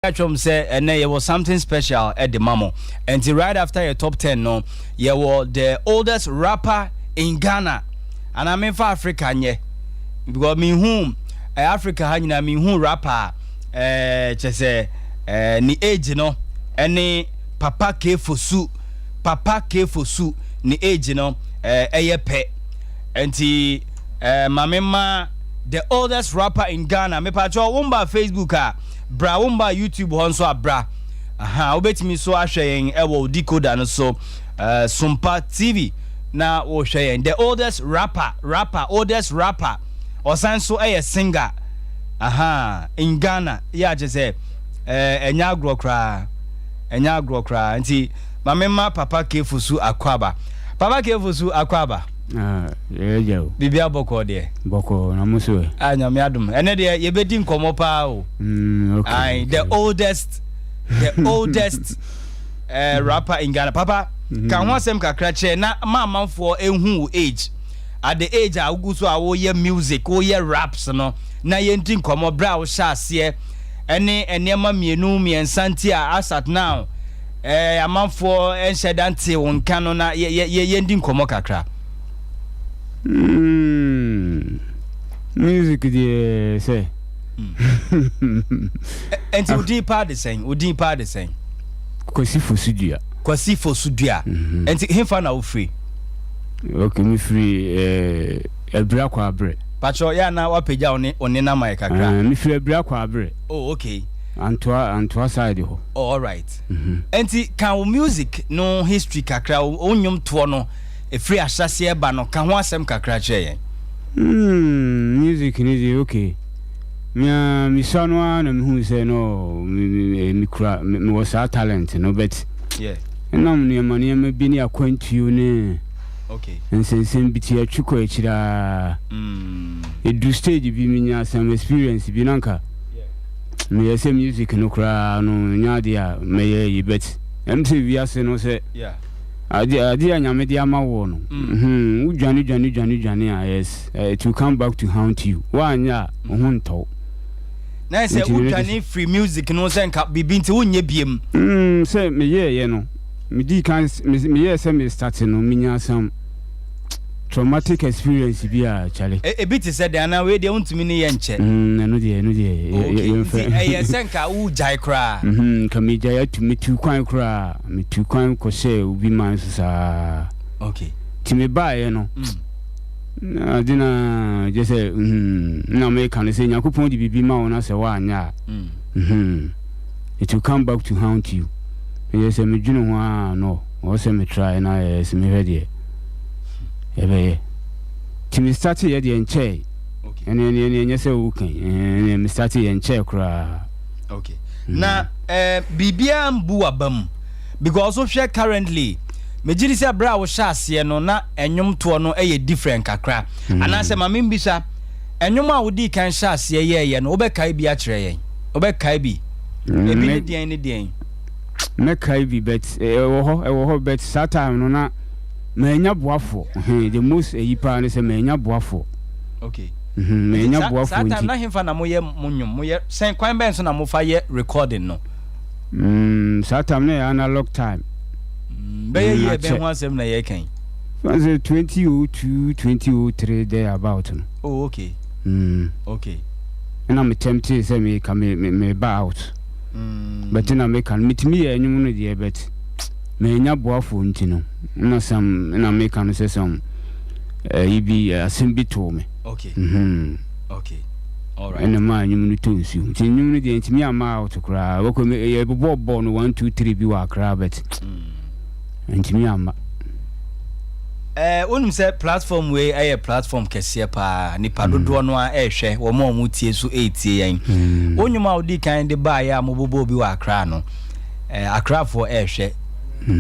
Catchum say and there was something special at the mamo. And right after your top 10 no, you were the oldest rapper in Ghana. And I mean for Africa nye. Because me whom Africa hanyina me whom rapper just ni age no any Papa K Fosu ni age no pe. And mamema the oldest rapper in Ghana. Me pacho wumba Facebook bra wumba YouTube honso abra. Aha, obetimi so ahwe ewo decoder no so Sompa TV na wo hwe the oldest rapper osan so singer. Aha, in Ghana. Yeah, just say enya agro kra nti mamema Papa Kefusu Akwaba. Papa Kefusu Akwaba. Yeah. Bibia boko de. Boko na muso. Nyame adum. Ene de ye bedi nkomo pa o. Okay. The oldest rapper in Ghana. Papa, kan ho asem kakra che na mamanfo ehun age. At the age a uguso a wo ye music, wo ye raps no. Na ye nti nkomo bra wo sha ase ene enema mienu miensanti a asat now. Amanfo enshedante won kan no na ye ndi nkomo kakra. Music de say. And you deep part the same. Kwasi for Sudua. And him for now free. Okay, me free ebra kwa abre. Pacho ya na wapeja oni na mai kakra. Me free ebra kwa abre. Oh, okay. Antwa side ho. Oh, all right. And can music no history kakra onyum to no e free asase e ba no kan ho asem kakra che music ni okay. Me sonwa na me hu say no me kura me was a talent no bet. Yeah. Enam ne ma bi ni akwantuo ne. Okay. Nsensem bi ti atwiko akira. Edu stage bi me nya some experience bi nanka. Yeah. Me yese music no kura no nya dia me ye bet. MC wi ase no say. Yeah. Adi anyame di ama wo no. Udwane yes. To come back to haunt you. Wanya ohunto. Na say udwane free music no say nka bibi nti wonye biem. Say me ye no. Me di kan me ye say me start no me nya some traumatic experience bi a chale. E bit said na we dey untumi ne ye nche. No dey. E say nka u jai kra. Ka me jai atumi tu kwan kra. Me tu kwan ko say obi man sa. Okay. Ti me ba ye no. Adina just say na me kan say yakupon di bibi ma wona say wa anya. It will come back to haunt you. Yes, me dwunu ho no. O say me try na yes me ready. Ebe ti me start ye de enche. Okay. Ene say wo kan. Me start ye enche kra. Okay. Na bibia mbu abam because of share currently me gidi say bra wo sha ase no na enwom to no different kakra. Anase ma me mbisa enwom a wo di kan sha ase ye no obekai bi a kire yen. Obekai bi. Ebi ne den. Me kai bi bet ewo ho bet satan no na me nya boafo the most yipa ne say me nya boafo. Okay. Me nya boafo satan na hemfa na moye moye sen kwan ben so na mo fa ye recording no. Satan na analog time. Be ye ben ho asem na ye kan. Was 2002 2003 there about no. Oh, okay. Okay. And I'm tempted say me ba out. But then I make an meet me and you know the bet me nya boafo ntino na some na make an say some you be simbi to me. Okay. Okay. All right. And the man you know to you know the ntimi am out to cry wo ko me bo 1 2 3 bi wa cry bet ntimi am onum say platform we a platform kese pa nipa dodo no a ehwe wo ma mu tie so etie yan onyuma odi kan de ba ya mobobo bi wa akra no akra for ehwe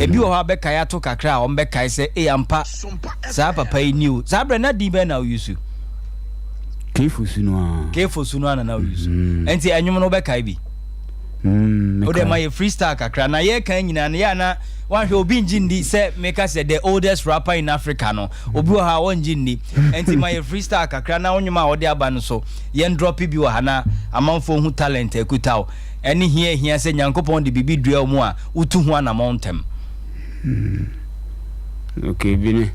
ebi wo ha be kai ato kakra o be kai say ampa sa papa yi new sa bre na di be na yusu kefu sunu na na yusu enti enwum no be kai bi o de my freestyle kakra na ye kan nyina na ya na one hwe obi njindi say make us the oldest rapper in Africa no obi wa ha won njindi enti my freestyle kakra na onwuma wo de aba no so ye drop bi wa ha na amanfo hu talent ekutaw eni hia say nyankopon de bibi dua mu a utu hu na mountain. Okay, Bini.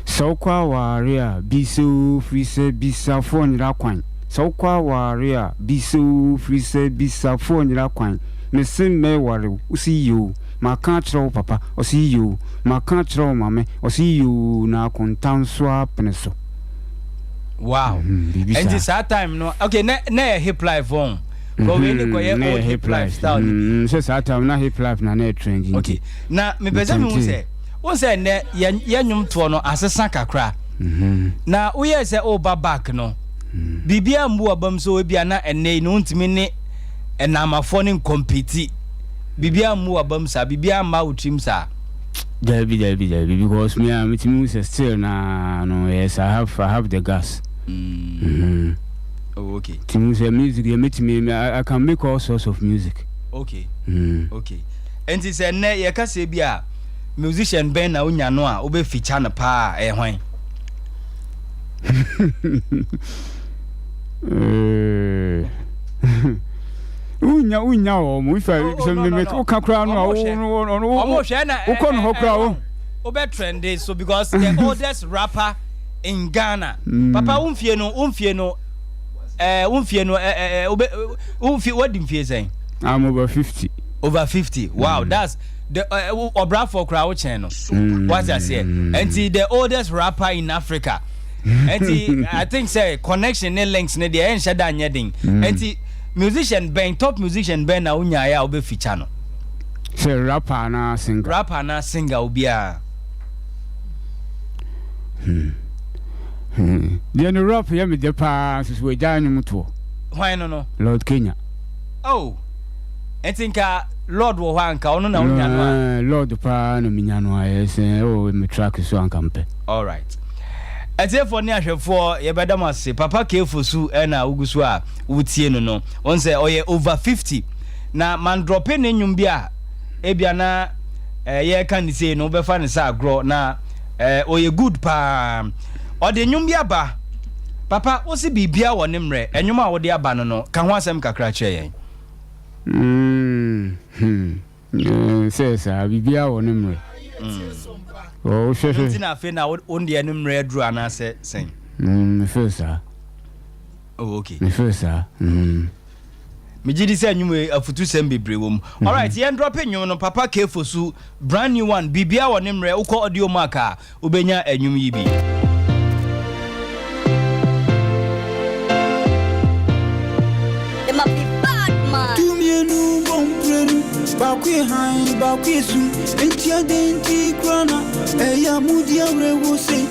So kwa waria bisu frise bisa fonira kwan. So kwa waria bisu frise bisa fonira kwan. Me sim me ware usi you. Ma kan tro papa osi you. Ma kan tro mame osi you na kontan swa peneso. Wow. And this time no. Okay, na hip life on. Go we ko ye old hip life style. So that time na hip life na trending. Okay. Na me pese me say won say ne ye nwum to no asesa kakra. Na wo ye say o ba back no. Bibia mbu abam so we bia na enne no ntimi ne enamafo ne compete. Bibia mbu abam sa bibia ma utrim sa. Jabi because me am still na no yes I have the gas. Oh, okay. Timu say music you meet me I can make all sorts of music. Okay. Okay. And it's a ne ye ka say bia musician ben na unya no a obe feature na pa hwan. Unya o mo ifa so me ka kra no o hwe na o kon ho kra o obe trend so because the oldest rapper in Ghana. Papa umfie no what do you say? I'm over 50. Over 50. Wow, that's the Obra for crowd channel. What's that say? And the oldest rapper in Africa. And I think say connection and links ne the end shada nyeding. And musician Ben, top musician Ben na unya ya obe feature no. Say rapper na singer. Rapper na singer obia. The rap ya me de pa so we ja nyum to. Why no? Lord Kenya. Oh. I think Lord wo anka ono na unya no. Lord pa no minya no ayese o me track so anka mpe. All right. Atefo ni ahwefo ye bedam ase papa kefosu na ugusu a wutie no won say oye over 50 na man drop ne nyum bia e bia na ye kan say no be fa ne sa agro na oye good pa ode nyum bia ba papa wo se bibia wo ne mre enyum a wo de aba no ka ho asem kakra kire yen sesa bibia wo ne mre oh sure tina fe na on de ne mre dru ana se sen first oh okay first me gidi say enyum afutu sem bebre wom all right yen drop enyum no papa kefosu brand new one bibia wo ne mre ukọ audio mark ubenya enyum yi bi Bakwi hain bakwi su entia denti krana eya mudia rewo say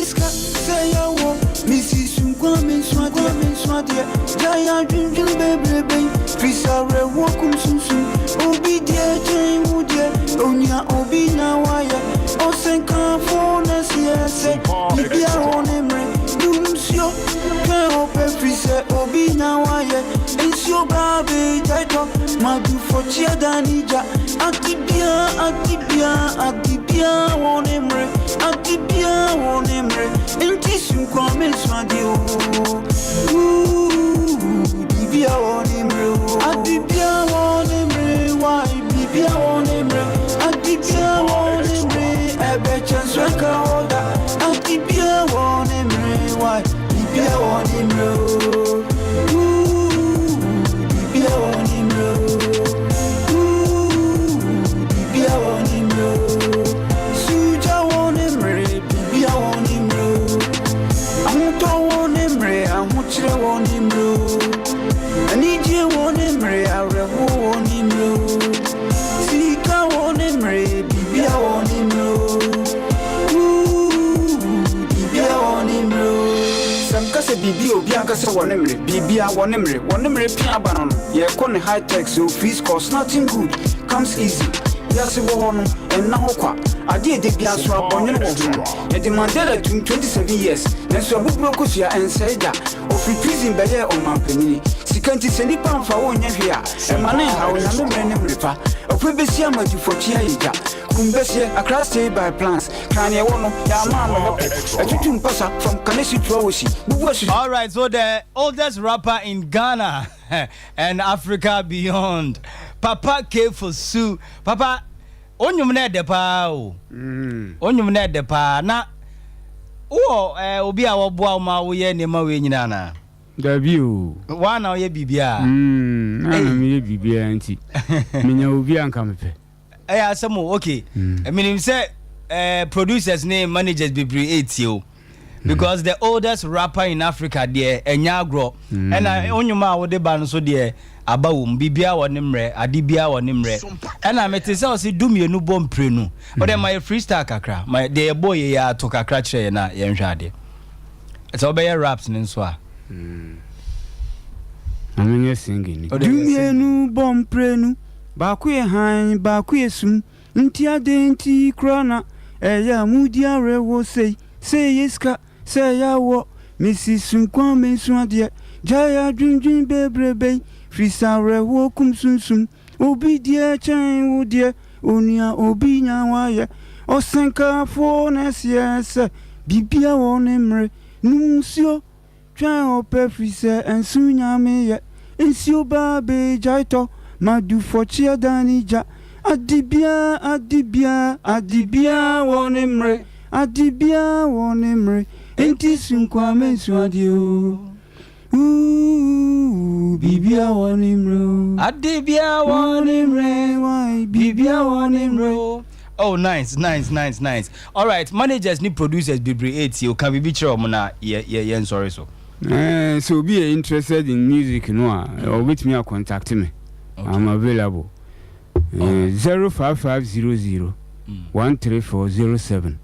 iska say yawo misi sun kwa men swade jaya junjun bebebe frisa rewo kum sunsun obi dia jen mudia onya obi na waya osenka fona siese bibia onemre dumsio ke ope frisa obi na waya ensio babe jaito madu fochia danija atibia wonemre enti sunkwa meswadio bibia wonemre why bibia wonemre ebe chansweka oda atibia wonemre why bibia wonemre bibia wonemre Bibi obianka se wonemre bibia wonemre pia banon ye kon high tech so fees cost nothing good comes easy yase wo hono enna hokwa ade de bia so abonye wo ho e demanded 27 years na so abubro kosua ensaida of prison beye o mampani Sikanti Senipan for 1 year, and Mane, how I am a river. A Quibisia Maju for Chia, Kumbesia, a class day by plants. Kanye Wono, Yamama, a tutum passa from Kanesi to Oshi. All right, so the oldest rapper in Ghana and Africa beyond, Papa K for Sue. Papa, on your net the pow. On your net the pa. Na, obi a wabwa ma uye ni mawe nyinana. Dabiu. Wana uye bibia. Ana mi bibia anti. Minya obi anka mepe. Asamo, okay. I mean, him say producers name managers be 8 you. Because the oldest rapper in Africa there, Enyagro, and Onyuma wo de ban so there, Abawum, Bibia wa nimre, Adibia wa nimre. And I met say do me no bom prenu. But then my freestyle kakra, my the boy ya to kakra che na yenhwade. It's all by raps nswa. I'm singing. Do me no bom prenu, ba ku ye han, ba ku ye sum, nti ade nti krona, eya mudia rewo say yeska. Say ya wo Mrs. Sunkwa me suadie jaya dwindwin bebrebe frisa rewo kum sunsum obi die chen wo die onia obi nyawaye osenka fo nesiese bibia won mre nusio twan ope frisa ensunya meye ensio ba be jaito madu fo chia danija adibia won mre adibia won mre enti sunkwa mensuadio bibia wanimro Adibia wanimre why bibia wanimro. Oh, nice. All right, managers need producers be 8 you can be sure na yeah sorry so. So be interested in music no or with me contact me. Okay. I'm available. 05500 13407.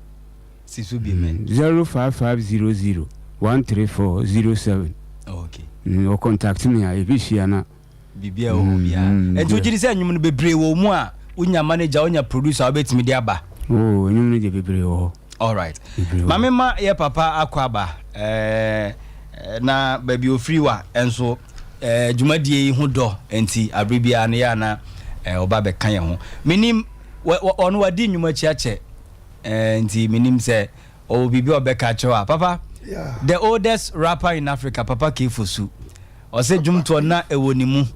05500 13407. Okay. Or contact me I be na bibia o bia. E to jiri say nyum no bebre wo mu a unya manager unya producer obetimi dia ba. Oh, nyum no de bebre wo. All right. Mama ma ye papa akwaba na baby ofri wa enso dwumadie hu do enti abribia na ya na oba be kan ye ho. Minim ono wadi nyuma chiache enti minim say o bibi obeka chewa papa. Yeah. The oldest rapper in Africa, Papa Kifusu. O se jumto na ewonimu.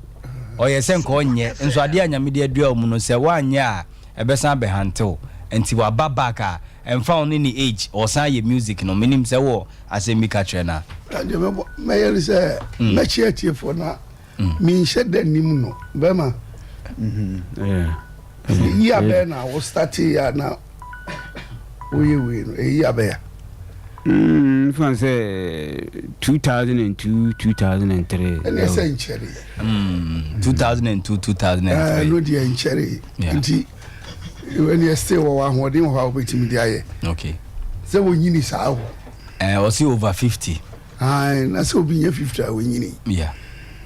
O ye se nko onye. Nso ade anyamede adua mu no se wanya ebesan be hantew. Enti wa babaka emfa on ni age o san ye music no minim se wo asemika tre na. Ade me yeri se na chiatie fo na mi nhede nim no. Bema. Yeah. Ya be na wo start ya na we no ya be ya. From say 2002, 2003. And a century. 2002, 2003. No, dear, in cherry. When you stay one holding how bit me. Okay. So when you need sao. Was he over 50? That's so being 50 when you need. Yeah.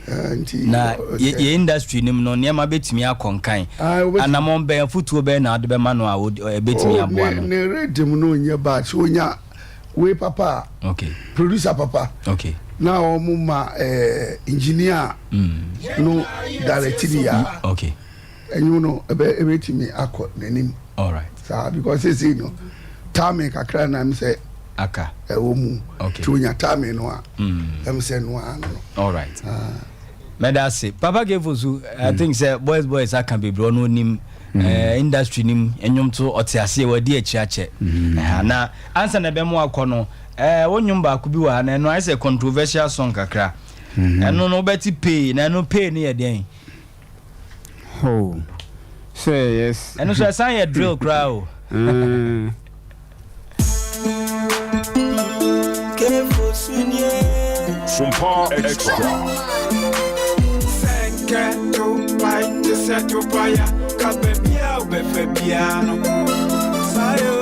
Na ye industry nim no niam betimi akonkan anamon be futuo be na ade be ma no a betimi aboa no ne redim no nya ba so nya we papa okay producer papa okay now mama engineer no director ya okay and you know betimi akọ nanim all right so because say no time kakra na me say aka mu okay to nya time no a am say no ano all right Medasi Papa gave us I think say boys I can be bro no nim industry nim enyum to otiase wadi achiache na answer na be mo akono wonyum ba ku bi wa na no I say controversial song kakra eno no beti pay na no pay ne yeden oh say yes eno so san ye drill cra o Sompa extra. Keto pai de seto paia cabebia o befebiano sayo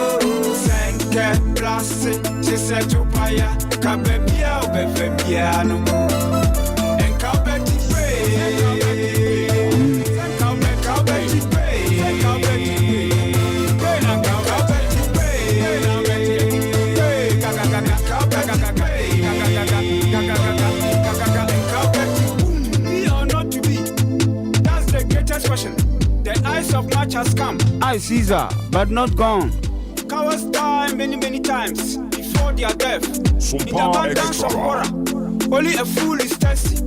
senke place de seto paia cabebia o befebiano en cabeti pay cabeti pay expression. The eyes of much has come. I Caesar, but not gone. Cowards die many, many times before their death. In the Sompa abundance of extra. horror, only a fool is thirsty.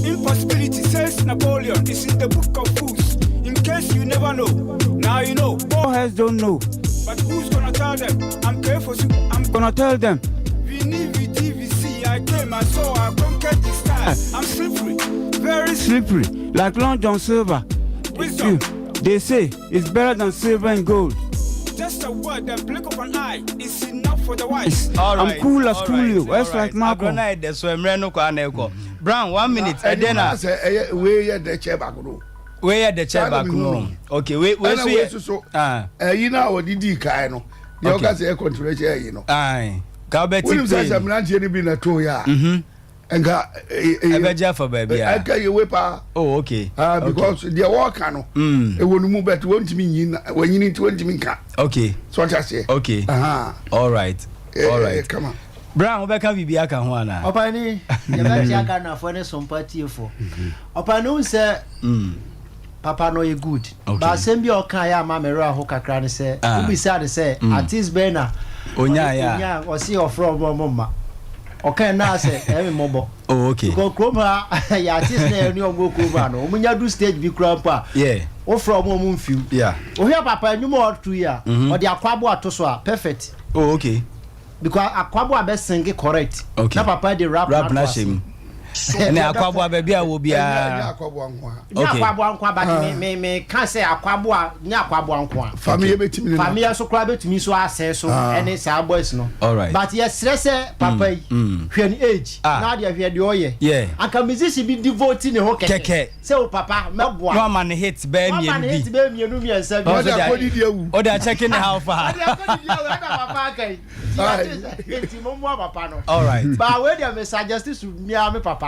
Impossibility, says Napoleon, is in the book of fools. In case you never know, now you know. All heads don't know. But who's gonna tell them? I'm careful, I'm Gonna tell them. VDVC, I came, I saw, I conquered the stars. I'm slippery, very slippery. Slippery, like Long John Silver. Wisdom, They say it's better than silver and gold. just a word, the blink of an eye is enough for the wise. I'm cool as Coolio. That's like Marco. Brown, 1 minute. And then I say, where the chair back room. where the chair back room. Okay, wait, So, you know what did kind of the Okay. Ocas air control, you know. Aye. Calbert, William says, I'm not here been a 2 year. And got a Jaffa baby. I tell you, whipper. Oh, okay. Because the walk canoe, it will move back to 20 million when you need 20 million. Okay. So what I say. Okay. All right. All right. Come on. Brown, we can be aka ho ana. Opani, you bet you can afford some party for. Opani say, Papa no you good. But same be okay ya ma mero aho kakra ne say, we say say, artist Bena. Onya ya. O see your from mama. Okay na say, e mobo. Oh, okay. Go kroma ya artist na eni ogo kroma no. Omunya do stage bi kra pa. Yeah. O from mo mfiu. Yeah. O hear papa enyumo o 2 year. O de akwabo atoso a perfect. Oh, okay. Because akwabo abe sing correct. Okay. Na papa dey rap na shame. And akwabo baby a wo bia. Okay. Akwabo anko but me can say akwabo a nya akwabo anko a. Family betimi. Family so kra betimi so asese so any say boys no. All right. But yes stress papa yi hwe ni age. Na dey hwe dey oye. Yeah. Aka musician bi devote ne ho keke. Keke. Say o papa meboa. No man hit be me Man hit bi. be me nu me say. Oh, Oh, they are checking how far. All right. But where they may suggest to me and my papa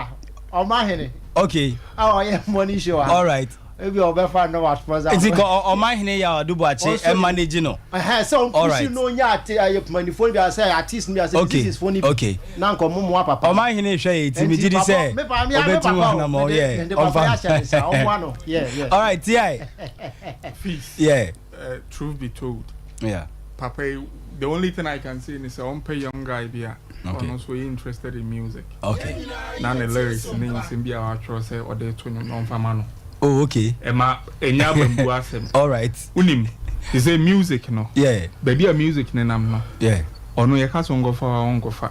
or my henny. Okay. Oh, yeah, money show. All right. Maybe I'll be fine no sponsor. Is it go on my hene ya do bache and manage no? I have some right. no nya money phone I say artist me I say this is funny. Okay. Now come mo papa. On my hene hwe it me did say. Me pa me papa na mo yeah. Yeah. All right, TI. Feast. Yeah. Truth be told, Yeah. Papa, the only thing I can say is I pay young guy be Okay. also interested in music. Okay. Now the lyrics names in be our choice or the tune non famano. Oh, okay. Emma enya bambu asem. All right. Unim. They say music no. Yeah. Baby a music nenam no. Yeah. Ono ye ka so ngo fa.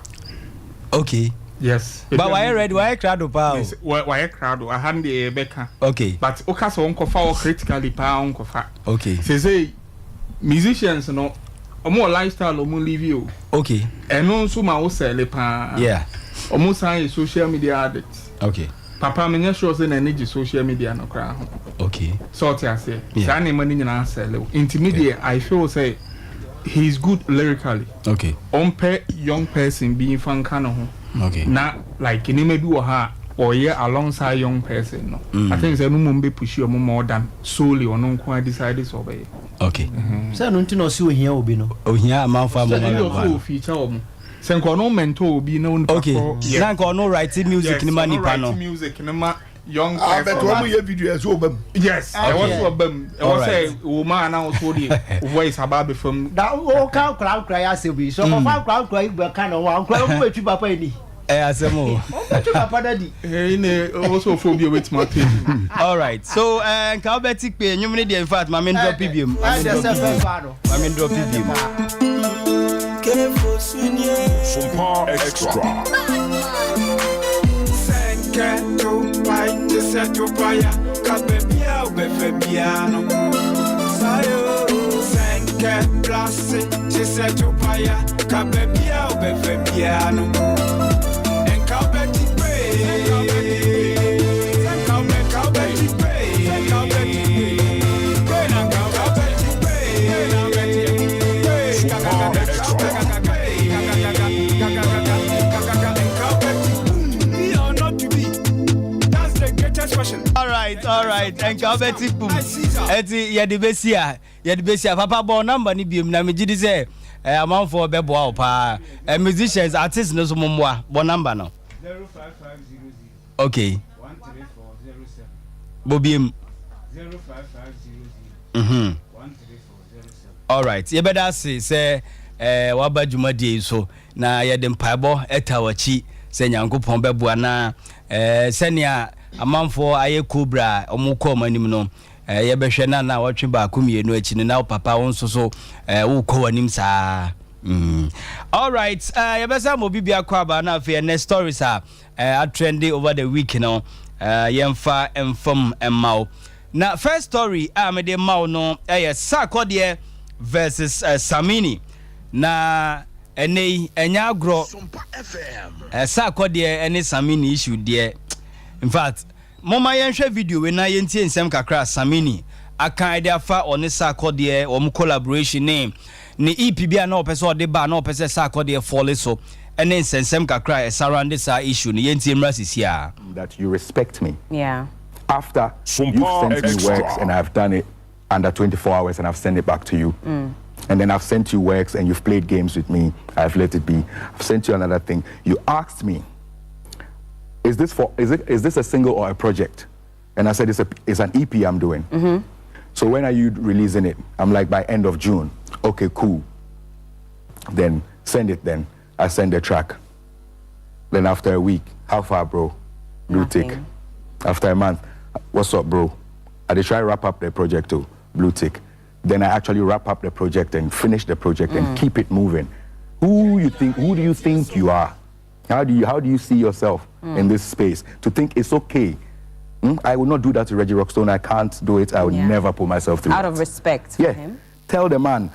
Okay. Yes. But why ready? Why crowd pa? Why crowd? I hand the beka. Okay. But o ka so ngo fa o critically pa ngo fa. Okay. Say musicians no omo lifestyle omo live you. Okay. Eno nso ma wo sell pa. Yeah. Omo say social media addict. Okay. Papa me sure say na energy social media no kra ho. Okay. Sort ya say. Yeah. Say na money nyina sell. Intermediate I feel say he's good lyrically. Okay. On per young person being fan kind of ho. Okay. Na like any maybe wo ha or yeah alongside young person no. I think say no mo be push you more than solely on nko decide so be. Okay. Say no ntino si ohia obi no. Ohia man fa mo no feature omo. Say nko no mentor obi no. Okay. Na nko no write music ni man nipa no. Music ni ma young I bet person. one year video as well. Yes, I was to bam. I was say woman now so the voice about from Da o ka kra ya se bi. So for kra igbe kan no wa kra mo betwi papa ni. Asemo. Betwi papa daddy. hey ne also phobia with my team. All right. So Calbert pe nyum ne dey in fact ma men drop PBM. Ma men drop PBM. Sompa extra. Senketo pai te seto paia kabebia obefabiano sayo senke place te seto paia kabebia obefabiano enkabeti pe All right. And Calbert boom. Eti ye de besia papa bo number ni biem na me gidi say amount for bebo a pa musicians artists no so momwa bo number no 05500. Okay. 13407. Bobiem All right, you better say waba dwumadi so na ye de mpaebo etawachi se nyankopon beboa na senia amanfo aye cobra omukọ manim no ye behwe na watwe ba komienu achi na papa wonso so wukọ wanim saa. All right, you better mo bibia kwa ba na fe next stories are trending over the week, you know. Yemfa enfam emao. Na first story me de mao no Sarkodie versus Samini. Na ene enya agro Sompa FM. Sarkodie ene Samini issue there. In fact, mama yenhwe video we na yentie nsem kakra Samini akan de afa one Sarkodie om collaboration name ni EP bia na opese ode ba na opese Sarkodie fall so ene nsensem kakra surround this issue ni yentie mrasisia that you respect me. Yeah. After Sompa you've sent me Extra. works and I've done it under 24 hours and I've sent it back to you. And then I've sent you works and you've played games with me. I've let it be. I've sent you another thing. You asked me, is this a single or a project? And I said it's an EP I'm doing. So when are you releasing it? I'm like by end of June. Okay, cool. Then send it then. I send the track. Then after a week, how far, bro? Blue tick. Nothing. After a month, what's up, bro? I did try wrap up the project too, blue tick. Then I actually wrap up the project and finish the project and keep it moving. Who do you think you are? How do you see yourself in this space? To think it's okay. I will not do that to Reggie Rockstone. I can't do it. I would never put myself through Out it. of respect for Yeah. him. Tell the man,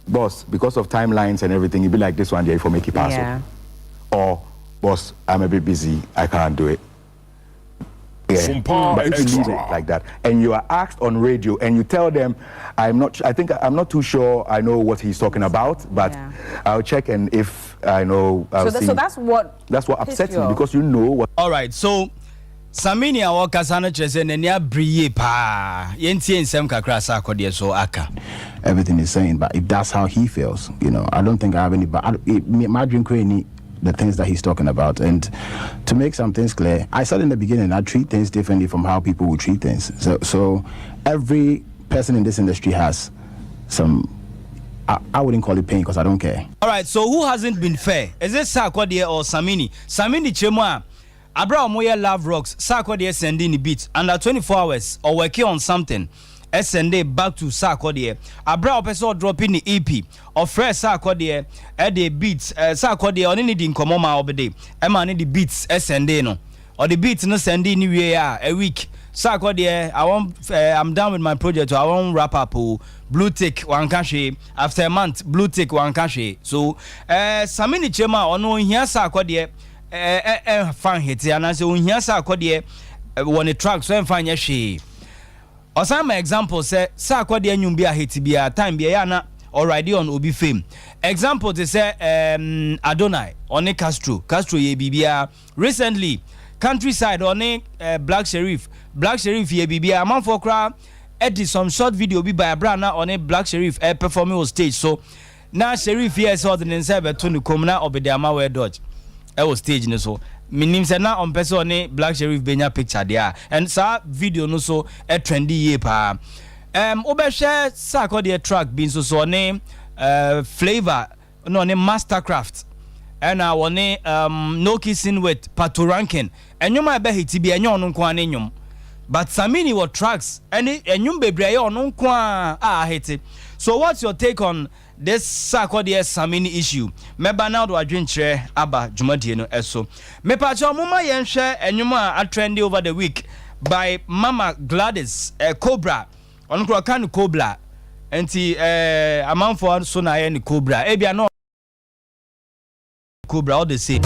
boss, because of timelines and everything, you'll be like this one there for make it pass. Yeah. Or, boss, I'm a bit busy. I can't do it. Yeah. Sompa But if you leave Extra. it like that, and you are asked on radio, and you tell them, I'm not too sure I know what he's talking about, but Yeah. I'll check, and if I know, I'll see. So that's what upsets pissed you me, off. because you know what. all right, so Samini awo kasa no kyerɛ sɛ n'ani abriye pa yentie nsɛm kakra Sarkodie so aka. Everything is saying, but if that's how he feels, you know, I don't think I have any, but my drink really the things that he's talking about. And to make some things clear, I said in the beginning, I treat things differently from how people would treat things. So every person in this industry has some, I wouldn't call it pain because I don't care. All right, so who hasn't been fair? Is it Sarkodie or Samini? Samini chemwa Abra Omoye Love Rocks, Sarkodie sending the beat under 24 hours or working on something. SND back to Sarkodie. Abra opeso dropping the EP or fresh Sarkodie at the beats. Sarkodie only needing komoma obede. Emma need the beats SND no. Or the beats no sending new year a week. Sarkodie, I'm done with my project. So I won't wrap up. Blue tick one cache after a month. Blue tick one cache. So Samini chema ono here Sarkodie fan hit and I say here Sarkodie one a track so fine she. Or some example say Sarkodie nyum bia hit bia time bia na already on obi fame. Example they say Adonai on Castro ye bibia recently countryside on Black Sheriff ye bibia man for crowd edit some short video be by a brand on a Black Sheriff performing on stage. So now Sheriff here saw the nse to the comuna obediama we dodge was stage no so minim se na on person ne Black Sheriff benya picture there and sa video no so a trendy ye pa obehwe Sarkodie track bin so ne flavor no ne mastercraft and I wone no kissing with Pato Rankin enyuma be hit bi enyo no nko anenyum but Samini what tracks any enyum bebre ye ono nko a hit. So what's your take on this Sarkodie Samini issue? Meba now do adwenkyere aba dwumadie no eso. Mepa cho mama yenhwe enyuma a trendy over the week by Mama Gladys Cobra. On kro kan Cobra. Enti amanfo so na ye ni Cobra. Ebia no Cobra all the same.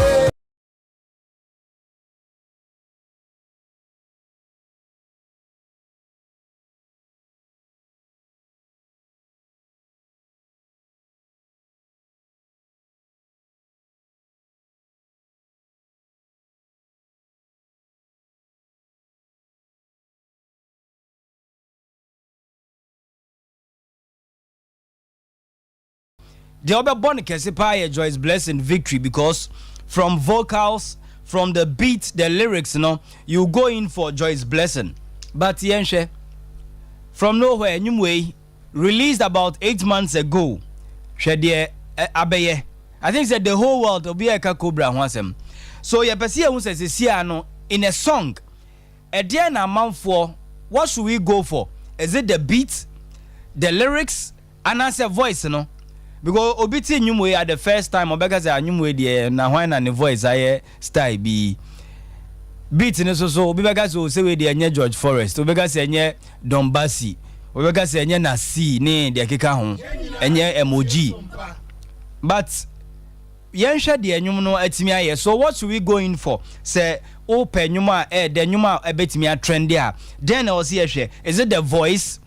The other born Kesipa Joyce Blessing Victory because from vocals, from the beat, the lyrics, you know, you go in for Joyce Blessing. But Yenshe, from nowhere Nyumwe released about 8 months ago. Shede abeye. I think that the whole world will be a Cobra Hansem. So ya pesi who says no in a song. A dear amount for what should we go for? Is it the beat, the lyrics, and as a voice, no? Because obiti Nyumwe at the first time, Obeka say Nyumwe the na why na the voice I style be beat no so Obeka say we the George Forrest, Obeka say nye Don Bassi, Obeka say nye Nasi ne the keka ho, enye emoji. But yensha de enyum no atimi aye. So what should we go in for? Say open nyuma the nyuma ebetimi a trend there. Then I was here is it the voice,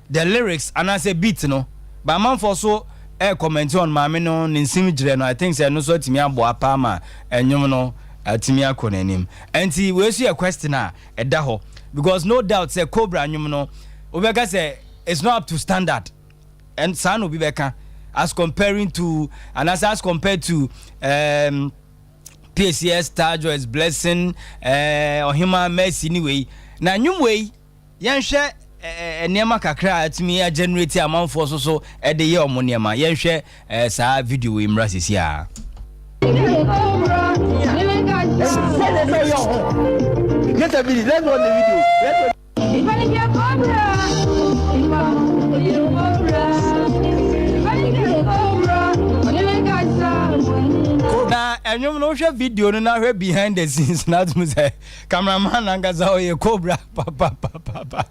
the lyrics, and I say beat no? But man for so comment on mame no nsim gire no I think say no so atimi abo apa ma enyum no atimi akonenim. Enti we see a question eda ho because no doubt say Cobra enyum no obeka say it's not up to standard. And san obi beka as comparing to and as compared to PCS Star Joy's Blessing or Hima Mercy anyway. Na Nyumwe yenhwe enema kakra atimi a generate amount for so e de ye omoniema yenhwe sa video we mrasisi a Get a video, let's watch the video. na enyum no hwe video no na hwe behind the scenes na to say cameraman angaza o ye Cobra papa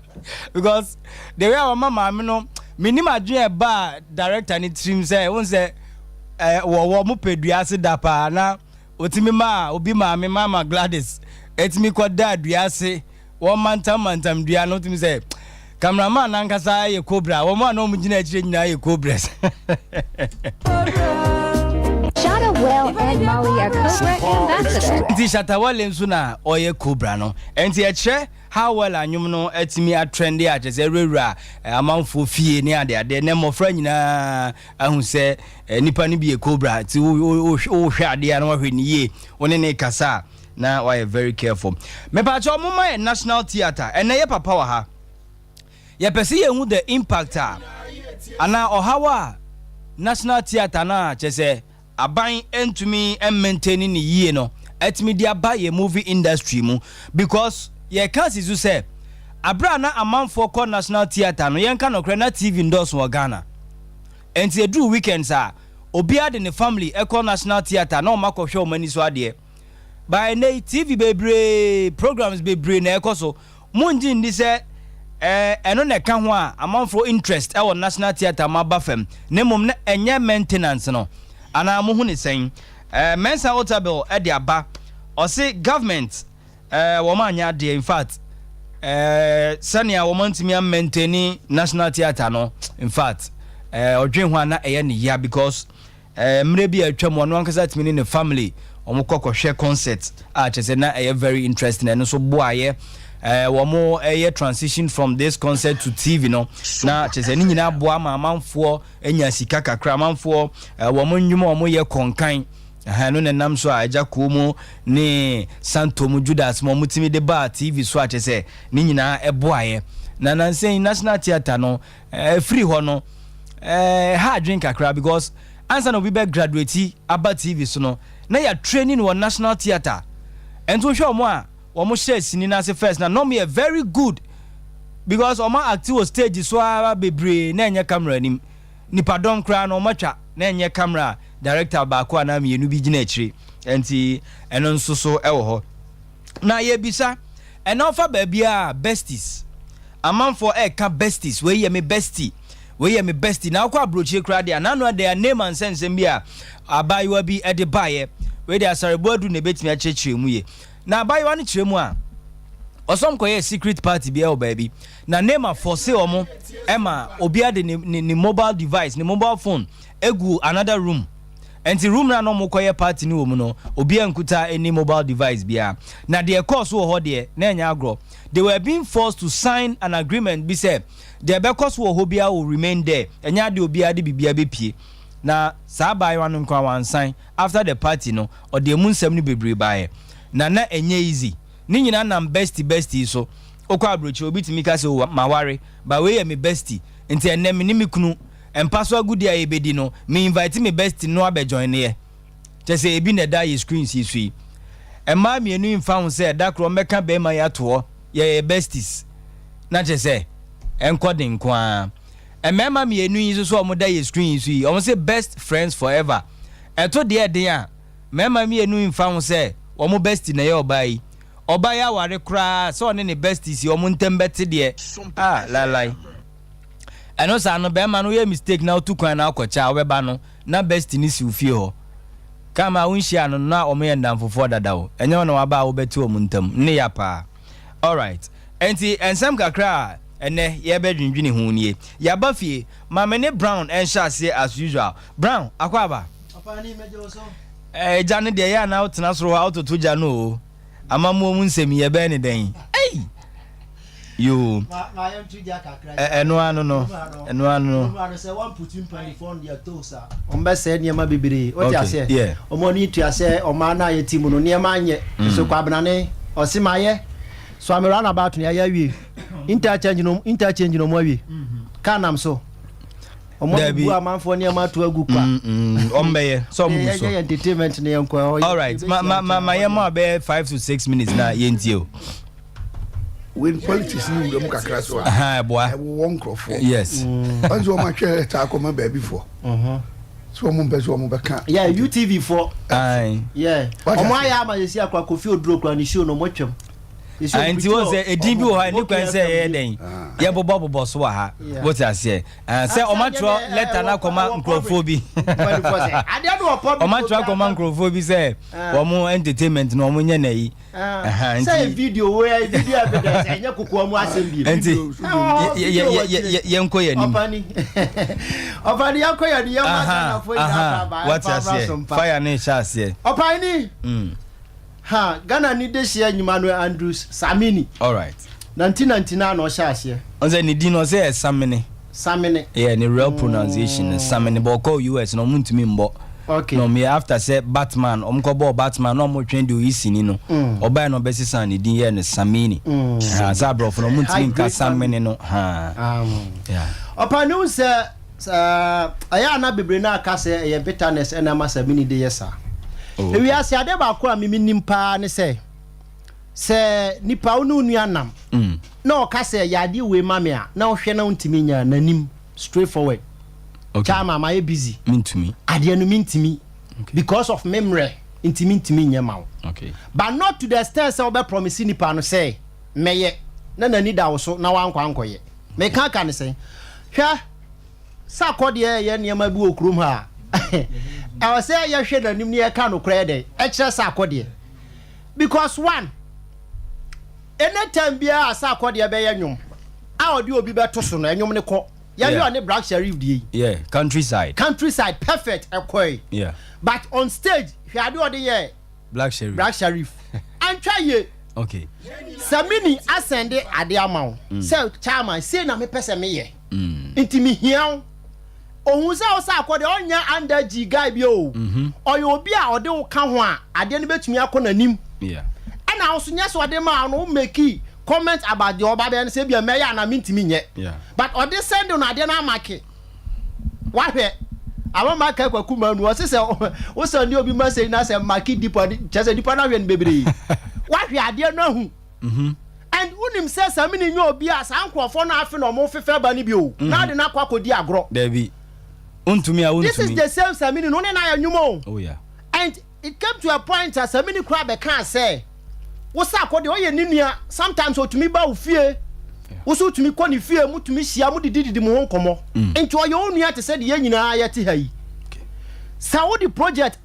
because the way our mama no minim adwen ba director ni trim say won say wo mo peduase da pa na otimi ma obi ma me mama Gladys etimi kwada aduase wo mantam dua no timi say cameraman angaza ye Cobra wo mo na o mugina akire nyina ye Cobra Well and Molly are Cobra ambassador. This Shatawale Suna or ye Cobra no. And the chair how well anyum no etimi a trendy at as a rera amount for fee near there. The name of friend na who say nipa ni be a Cobra to share the annual ye on any kasa. Now I am very careful. Me pa cho mama National Theatre and na ye papa wa ha. Ye pesi ye hu the impact ana ohawa National Theatre na chese aban entumi maintaining ni yie no etimi dia ba ye movie industry mu because ye can see say abra na amanfo call National Theatre no yen kan okre na TV endorse wo Ghana enti edu weekends obi ade ne family e call National Theatre na o makọhwe o mani so ade by na TV bebre programs bebre na ekoso munji ndi say eno na ka ho a amanfo interest e wo National Theatre ma ba fam ne mom na enye maintenance no ana mo hu ne sen mensa otabil e de aba o say government wo ma anya de in fact sania wo mantimi am maintain National Theatre no in fact odwen ho ana eye ne ya because mre bi atwam wono ankasa timi ne family omo kokko concert a chese na eye very interesting and so boaye womo eye transition from this concert to TV no na chese ni nyina boa ma amanfo enya sika kakra amanfo womo nwuma womo ye konkan no ne nam so aja ko mu ne Santom Judas mo mutimi de ba TV so a chese ni nyina boaye na nansen National Theatre no free ho no ha drink kakra because answer no we be graduate about TV so no na ya training on National Theatre and to show mo a omo share sini na se first na no me very good because omo active stage so bebre na enye camera nim nipa don kra na omo twa na enye camera director ba ko na me enu bi gina akire enti eno nso so ewo ho na ye bisa eno fa ba bia besties amanfo ka besties we ye me bestie we ye me bestie na akwa brochie kra dia na no their name and sense bia abayiwa bi e de baye we dey asareboadu na betimi a chechire mu ye na abayiwa ni chire mu a osom koye secret party bia o baby na name for say omo ema obia de ni mobile device ni mobile phone egu another room enti room na no mo koye party ni wo mu no obia nkuta any mobile device bia na the course wo ho de na enya agro they were being forced to sign an agreement be say the because wo ho bia will remain there enya de obia de bibia be pie na sa abayiwa no nkwa wan sign after the party no or the mu nsem ni bebre bae na enye easy ni nyina na bestie so okwa abrochi obi timi ka se o maware ba we me bestie nti enne me ni me kunu empa so agudi aye bedi no me invite me bestie no abejoin ne ye chese ebi na da ye screen si sui emma me enu imfa hu se da kro meka be ma ya to ye besties na chese encoding kwa emma me enu yi so o mo da ye screen sui o mo say best friends forever eto de den a memma me enu imfa hu se o mo bestie na ye obai obai aware kra so ne besties o mo ntembete de lalai eno sa no be ma no ye mistake na otu kwan na akocha weba no na bestie ni si ufie ho kama unhia no na omo ye ndamfofo dadawo enye no waba wo beti o muntam ne ya pa alright enti ensam kakra ene ye bedwindwini hu nie ya ba fie ma me ne Brown ensha se as usual Brown akwaba apani mejo so jane de ya na otena soro auto to jano amamu mu nsem ye be ne den yo ma yam tu dia kakra eno anu se one put in pan phone dia tosa ombe se niam bibiri o ti ase omoni tu ase o ma na ye timu no niam anye so kwa benane o si maye so am run about ya wi interchange no mo wi kanam so omo bu amanfo niam atu agu kwa ombe so mo so entertainment ne yanko all right ma yema be 5 to 6 minutes na yentio when politics ni wura mu kakra so boy one crop yes anzo ma hwe ta ko ma baby for so mo be so mo be kan yeah UTV for yeah omo aya ma yesi akwa Kofi Oduro kwa ni show no mo twem anti wo se edin bi wo ha ni kwan se ye den ye bobo so wa ha what I say say o ma tro letter na koma nkrofo ade do opop o ma tro koma nkrofo bi say wo mo entertainment no mo nya na yi say video we evidence enye kokko mu asem bi anti ye nko ye nim opani yakọ ya ni ya ma na fo ida ba what I say fire na sha say opani ha Ghana ni desia Emmanuel Andrews Samini all right 1999 no sha ase on say ni di no say Samini yeah ni real pronunciation Samini but call US no muntumi mbo okay no me after say Batman omko bo Batman no mo twend o isini no oba no besisa ni din ye ne Samini ha zabro for no muntumi nka Samini no ha yeah opanu say aya na bebre na aka say ye bitterness na ma Samini de yesa ewi ase ade ba ko a mimi nimpa ne se nipa onu nuanam na o ka se ya ade we mame a na o hwe na untimi nya nanim straight forward okay chama ma busy mintimi ade no mintimi because of memory intimi nya ma okay but not to the extent say we promise nipa no say meye na nani da wo so na wankwankoye me ka ne se hwe sa kode ye niam bi okrum ha I was say you should have near cano credit, extra saccode. Because one, anytime be a saccodia bayanium, our do be better soon, and you may call. Yeah, you are the Black Sheriff, yeah, countryside, perfect, a yeah. But on stage, you are doing the year Black Sheriff, and try ye. Okay, Samini ascended at the amount. So, Chama, say, na me pesa me, into me here. Ohun sa o sa akode onya under G guy bi o oyo obi a ode wo ka ho a ade ne betumi akọ nanim yeah and also nya so ade ma no make comment about the oba be say bia me ya na mintimi nye yeah but ode send no ade na make wa hwe awa maka kwaku manu o se o send obi ma say na say make dipo chese dipo na hwe no bebre wa hwe ade no hu and unim say Samini nyo obi a sa nkrofo na afi no mo fefe ba ni bi o na ade na kwa kodi agro David untumi this is the same Samini no na anyumo oh yeah and it came to a point that Samini kra be kan say wo sa akode o ye ninua sometimes otumi ba ofie wo so otumi kɔ ni fie mutumi hia mu dididi mu honkomo enti o ye onua te say de ye nyina ya te hayi sa wo the project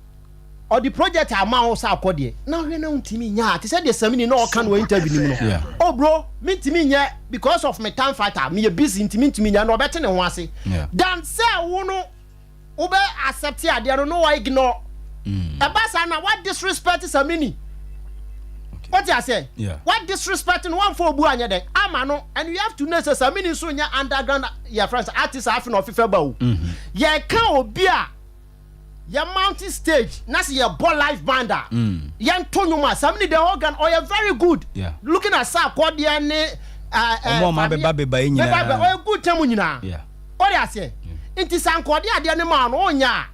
or the project ama wo sa akode na hwe na untimi nya te say de Samini na o kan wo interview ni mu no oh bro me ntimi nya because of my time fighter me busy ntimi nya na obete ne ho ase dan say wo no obe accept ade no why ignore abasa na what disrespect Samini what you say what disrespect no one for obu anya den ama no and you have to know say Samini so nya underground your friends artists afi no fefe ba o ye kan obi a your mountain stage na say your ball live banda yan tonuma Samini the organ or you very good looking at sa kwode ne omo ma be ba nyina be good time nyina yeah ori ase inti sankode ade ne ma no onya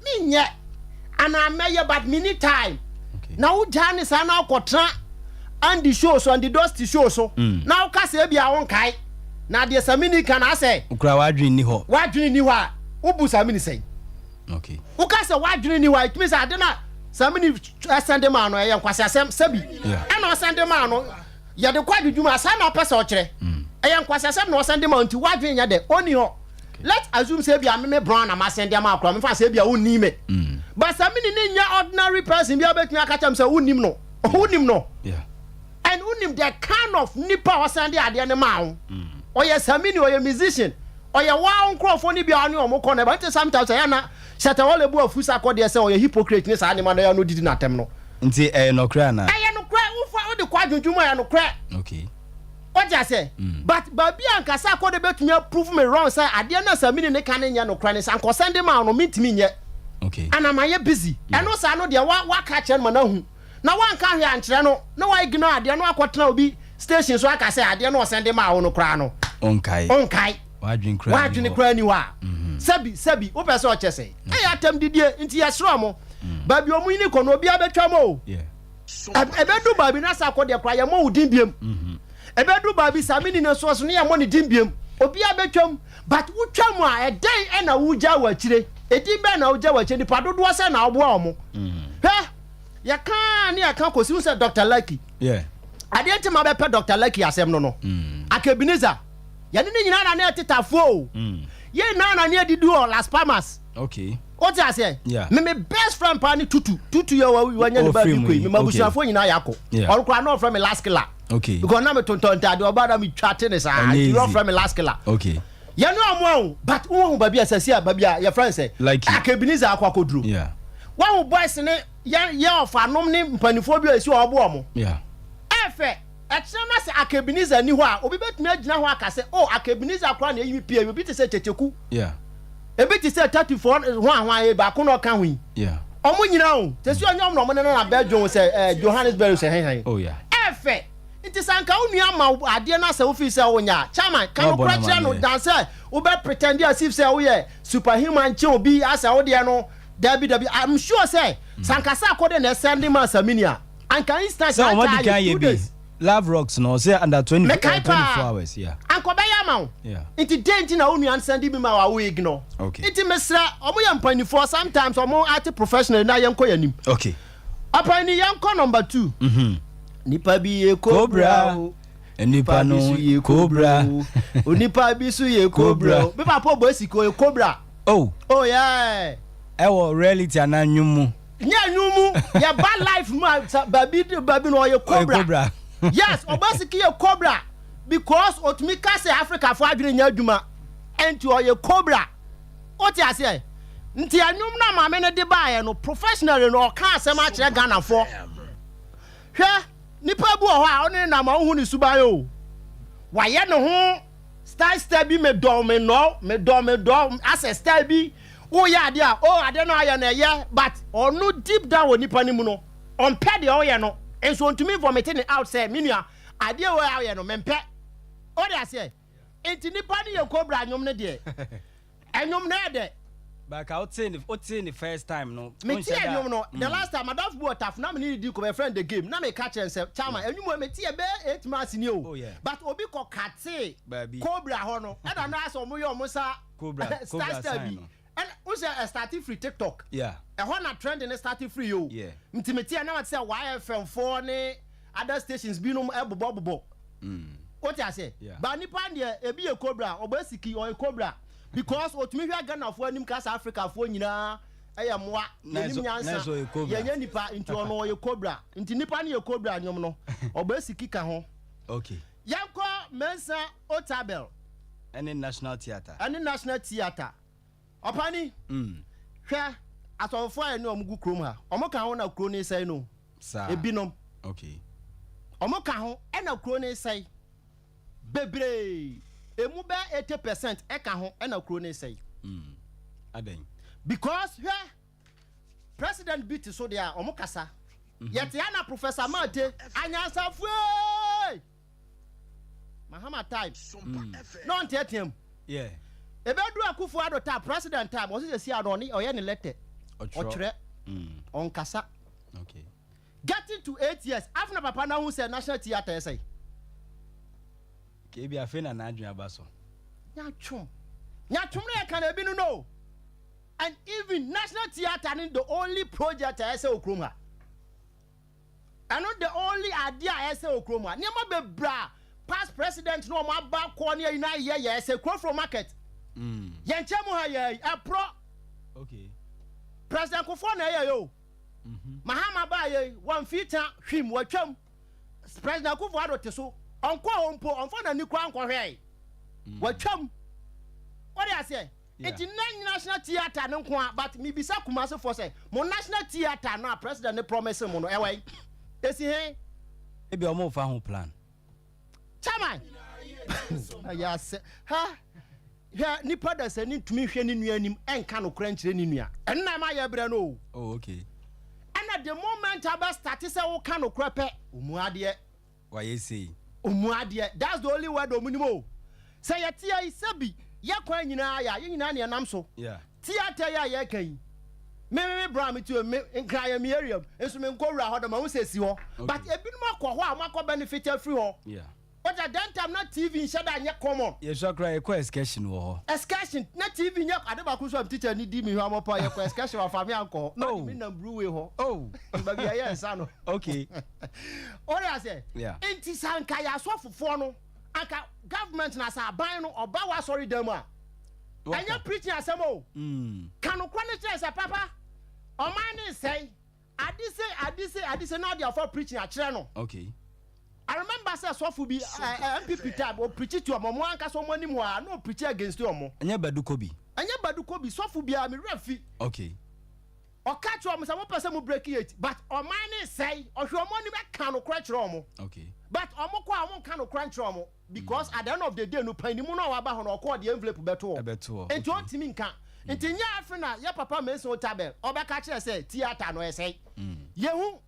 me nye ana meye but mini time na wo jani sa na akotra and the show so and the dusty show so na wo ka se bia won kai na de samini kan ase ukra wadwin ni ho wo bu samini sei okay wo ka se wadwin ni ho it means ade na samini sende ma no ye nkwase asem sabi ana sende ma no ye de kwadwuma sa na pese o kire ye nkwase asem na sende ma nti wadwin nya de oni ho let's assume say bia me brown na ma sende ma akra me fa say bia wonni me but samini ni nya ordinary person bia betumi akacham say wonnim no yeah and unim the kind of nipa o sende ade ne ma wo oye samini oye musician oye wa nkrofo ni bia anu omukọ na but sometimes ya na shata wale bu afusa akode say oye hypocrite ni sa ne ma na ya no didi na tem no nti no kra na no kra wo de kwadwudwuma ya no kra okay oja say but babi ankasa akode betumi prove me wrong say ade na samini ne kan nya no kra ne san ko sende ma no mitimi nye okay ana ma ye busy eno sa no de wa ka chen ma na hu na wan ka hwe ankyere no na wa ignore ade no akotena obi station so aka say ade no sende ma wo no kra no onkai wadwin kra ni wa sabi wo pese o chese atem didie nti yesro mo babi omu ni kono obi abetwa mo yeah ebedu babi na sa akode kra ye mo udin biem ebedu babi samini ne so ne ye mo ne din biem obi abetwam but wutwam a eden na wuja wa kire edi be na wuja wa kire nipa dodo se na obo omo he ya kan ne ya kan kosi se Dr. Lucky yeah ade enti ma be pe Dr. Lucky asem no akebiniza ya ne nyina na tetafo ye na ne didu o Las Palmas okay what I say yeah me best friend pa ni tutu ye wanya ne ba bi koi me mabusuafo nyina yakọ or kwa no from me last killer okay because na me tonton tade obada me twate ne sa you from me last killer okay ya no amwo but wo babi asasi a babi a your friend say like akebiniza akwakoduro yeah wo boys ne ya of anom ne mpanifo bi esi obo omo yeah efe ekena se akebiniza ni ho a obi betumi agina ho aka se oh akebiniza akwa na yimi pie obi te se checheku yeah ebi ti se 34 ho ahwan e ba ko no ka hwi yeah omo nyina o te si onyom no mo ne na bedwon se Johannesburg se hen oh yeah efe nti sanka unu ama ade na se ofi se wonya chairman kan ko kra no dance wo be pretend as if say wo ye superhuman che obi asa wo de no dabi I'm sure say sanka sa akode na send ma saminia anka instance so what the can you be Love Rocks no say under 24 hours yeah anko be ya ma yeah nti denti na unu an send bi ma wa we ignore okay nti mesra omo ya mpanifo sometimes omo art professional na yenko yanim okay apani yenko number 2 nipa bi ye cobra nipa no ye cobra onipa bi su ye cobra be papa bo esiko ye cobra oh yeah ewo reality ananyumu nya nyumu ya bad life ma babi no ye cobra yes obasiki ye cobra because otumika say Africa for adwene nya adwuma enti o ye cobra oti ase nti anyum na ma me ne de baaye no professional no ka asem a kire Ghana for hwe nipa bu ho a oni na ma hu ni suban o waye ne ho style bi me do as style bi o ya ade a o ade no aye na ye but onu deep down woni pa ni mu no on pɛ de o ye no enso ntumi vomiting out say minua ade o aye no mempe o de ase enti nipa ni ye cobra anyom ne de anyom na de back out saying the first time no me tie anyom no the last time madaf bu otaf na me need di ko my friend the game na me catch and say chama anyum me tie be 8 months ni o but obi ko kate cobra ho no e da na aso mo ye omusa cobra sign and who's a starting free TikTok yeah e ho na trend in starting free yo yeah nti me tie na what say YFM4 ne other stations bi no ebobo what I say ba nipa de e bi e cobra obasiki o e cobra because otumi hwa Ghana fo anim kasa Africa fo nyina eye moa nim nyansa yenye nipa nti ono ye cobra nti nipa ne ye cobra nyom no obasiki ka ho okay yanko mensa otabel any national theater opani hwa atofo aye ne omgu krom ha omoka ho na kro ne sai no ebinom okay omoka ho e na kro ne sai bebre emu be 80% eka ho e na kro ne sai aden because president beat so there omokasa yet ya na professor Mate anyansa fu Mahama time. No ntetiam. Yeah. Ebedu Akufo Addo time president time was say adoni oye ne letter. Ochre. On kasa. Okay. Getting to 8 years after papa na who say national theatre say. Ke bi afi na adwun abaso. Nyatwom na kan e bi no. And even national theatre is the only project I say okrom ha. And not the only idea I say okrom ha. Niam be bra past president no ma ba ko ne ina ye say crow from market. Yenchemu ha ye a pro. Okay. President Kofo na ye yo. Mahama ba ye 1 feet hwim watwam. President Kofo Addo te so. Onko ompo onfo na ni kwa nkwo hwe. Watwam. What I say? It's national theatre no kwa but me bisa kumase for say mo national theatre na president ne promise mo no ewe. Esi he e bi omo fa ho plan. Chairman. Yes. Ha. Ya nipa da se ni tumi hwe ni nuanim enka no kra nkyere ni nua. Enna ma ya bre no. Oh okay. And at the moment aba start say wo ka no kra pe omuade. Why you say? Omuade. That's the only word omunimo. Say ya tia isabi ya kwa nyina ya nyina ne nam so. Yeah. Theater ya kan. Me bra me to me nkra ya me area. Enso me nkowura ho da ma wo sesi ho. But ebinum akọ ho a makọ benefit free ho. Yeah. But at that time not TV in shada anya common. You so cry ko excursion wo ho. Excursion na TV nya adeba ku so teacher ni di mi ho amopa ya ko excursion wa family anko. No. Me na brew we ho. Oh. Baby ya nsa no. Okay. Ora say. Yeah. Enti sanka ya so fofo no. Aka government na sa ban no oba wa sorry dem a. Anya preaching asem o. Kanu kwa ne say papa. O man ni say adise now they are for preaching a kire no. Okay. I remember say so for be MPP time o preach to omo anka so money mo a no preach against omo. Anya baduko bi so for be a me refi. Okay. O catch omo say mo person mo break it but o man ni say o hwe omo ni be kanu kwa kire omo. Okay. But omo kwa omo kanu kwa kire omo because at the end of the day no pani mu no wa ba ho no call the envelope beto. Enti o timi nka. Enti nya afina ya papa me so tabel. Obeka kire say theater no say. Yehu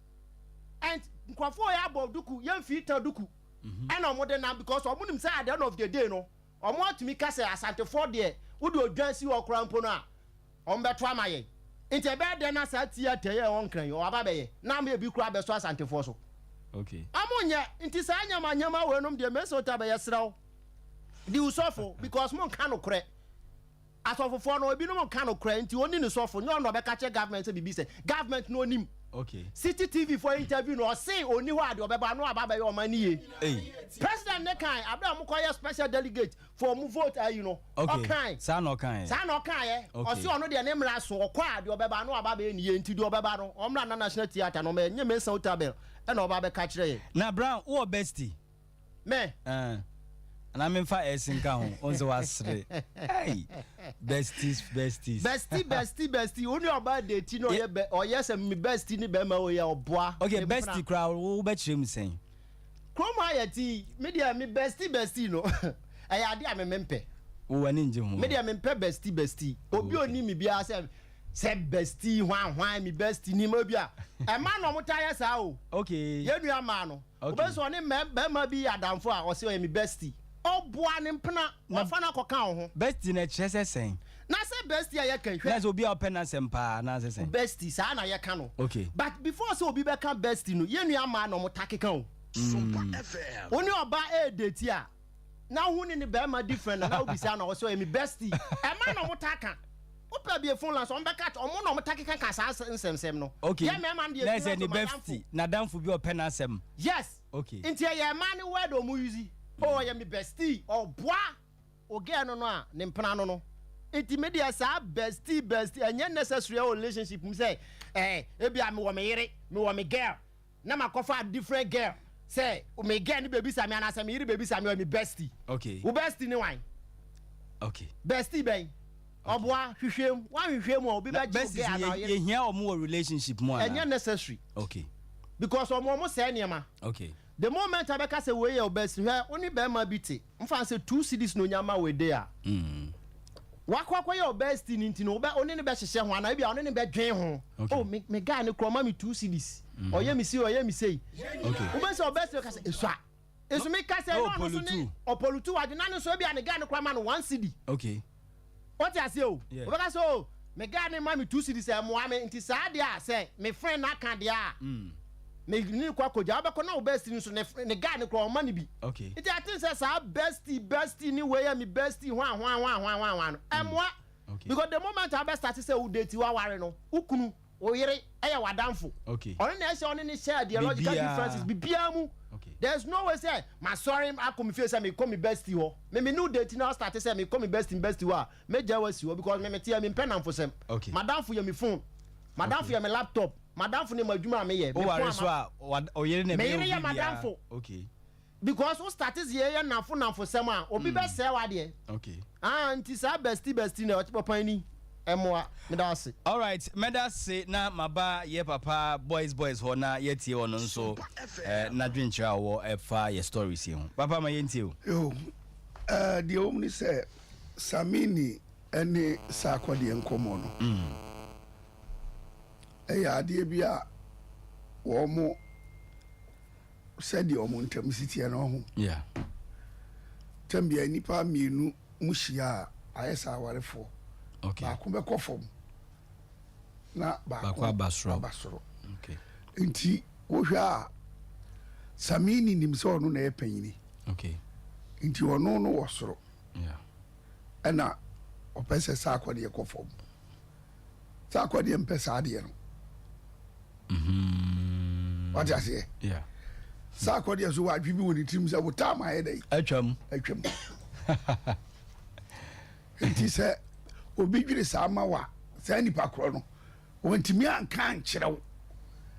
and nkwafo ya bob duku yam fita duku. And omo de na because omo nim say at the end of the day no omo atimi ka say asante for there wo de odwan si wo kra mpo no a omo beto amaye. Enti be de na sa theater ye won kan yo aba be ye. Na me bi kra be so asante for so. Okay. Amunye inti sa nyama we nom de mesota be yesraw. Di usofo because mon kan no kre. Asofo no obi no mon kan no kre inti oni ni sofo nyo no be ka che government se bibi se government no nim. Okay. City TV for interview no say oni ho ade obeba no aba be yo mani Hey. President ne kan abra mo koye special delegate for mo vote you know. Okay. Sa no kan o si ono de ne mra so okwa ade obeba no aba be ni nti de obeba no omra na national theater no me nye me sa hotel e na oba be ka kire na Brown wo bestie me and I'm in for esinka ho onzo wasre hey besties bestie only about the tino ye be or yes me bestie ni be ma o ya oboa. Okay, bestie crowd wo be chire me sen kroma ya ti media me bestie no ay ade a me mempe wo wani nje ho media me mempe bestie obi oni mi bia se bestie hwan mi bestie ni ma bia e ma no mutaya sa o. Okay, ye nua ma no obe so ne be ma bi adamfo a o se o mi bestie oboa ne mpena wafa na koka ho bestie na chese sen na se bestie ya kan hwe na so obi a open na sempa na se sen bestie sa na ye ka no. Okay, but before so obi be kan bestie no ye nua ma no mutakeka o. Sompa FM. Oni oba date a na hu ni be ma different na obi sa na o so mi bestie e ma no mutaka opa bi phone lance on be cat omo no mutakeka ka sa nsem no. Okay, ye me man de na se ni bestie na danfo bi open na sem. Yes. Okay, nti ye man ni word o mu use oh ye mi bestie or boa oge no no a ne mpena no nti media sa bestie enye necessary relationship mu say ebi am wo me yire me wo me girl na makofa different girl say o me girl ni baby sami anasa me yire baby sami o me bestie. Okay, wo bestie ni wan. Okay, bestie ben oboa hwehwem wan hwehwem o obi ba ji girl na ye hia o mo relationship mo enye necessary. Okay, because omo say niema. Okay, the moment abeka say we your best here only be ma biti mfa say 2 cities no nyama we there wakwa your best nti no be oni ne be hyehye ho ana bia oni ne be dwen ho. Oh me guy ne kroma me 2 cities oye me see oye me say. Okay, we be say your best ka say esua Eso me ka say no so ni opolutu adwena no so bia ne guy no kwa ma no 1 cedi. Okay. What you say o? We ka so me guy ne ma me 2 cedi say mo ame nti sa dia say me friend na kan dia. Me ni kwa koja abako na obesti nso ne guy ne kwa o ma ne bi. Okay. It I think say sa bestie ni way me bestie hwan no. Emwa. Okay. Because the moment I start to say who date you are no. Ukunu oyere eya wadamfo. Okay. Oni na say oni ni share ideological differences bibia mu. Okay. There's no way say my sorry I come feel say me come me bestie ho. Me new date now start to say me come me bestie wa. Me jealousy ho because me tia me pen am for sem. Okay. Madam for your me phone. Madam for your me laptop. Madam for me adwuma me ye. Oh are so oyere na me ye madam for. Okay. Because we start is here namfo sem a obi be say wa de. Okay. Anti sa bestie na o papa ni. Emwa me da say. All right, me da say na maba ye papa boys ho na ye tie ono nso na dwenchira wo efa ye stories ye ho. Papa ma ye ntie o. Yo. The omni say Samini ene sakode enkomo no. Ya de bia wo mo said the omontam city na ho. Yeah. Tambia nipa mienu muhia ayesa awarefo. Okay. Ba ko be kofom. Na ba ko abasoro. Okay. Nti wo hwa Samini nimso no na epanyini. Okay. Nti ono no wosoro. Yeah. Ana opese sakode ekofom. Sakode empesa ade no. What you say? Yeah. Sakode so wa dwibi woni tim se wo tam aye dai. Atwam. Nti se obi dwiri sa ma wa sa nipa kro no wontimi anka ankyere wo.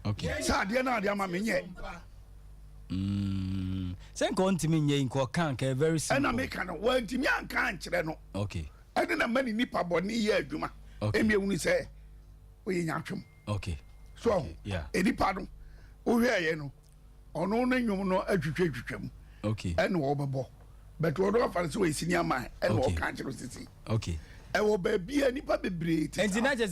Okay. Sa ade na ade ama menye. Sen ko ntimi nye nko kan ka very simple. Ana make no wontimi anka ankyere no. Okay. Ade na mani nipa boni ye adwuma. Emi ewuni se oye nyatwem. Okay. So okay. Yeah. Edipa no wo hwe ye no ono no nwum no atwitwatwitwam. Okay. Ene wo bebo. But wo do fa so we sini ama ene wo kan kyero sisi. Okay. Wo ba bia nipa bebre ti. Enti na je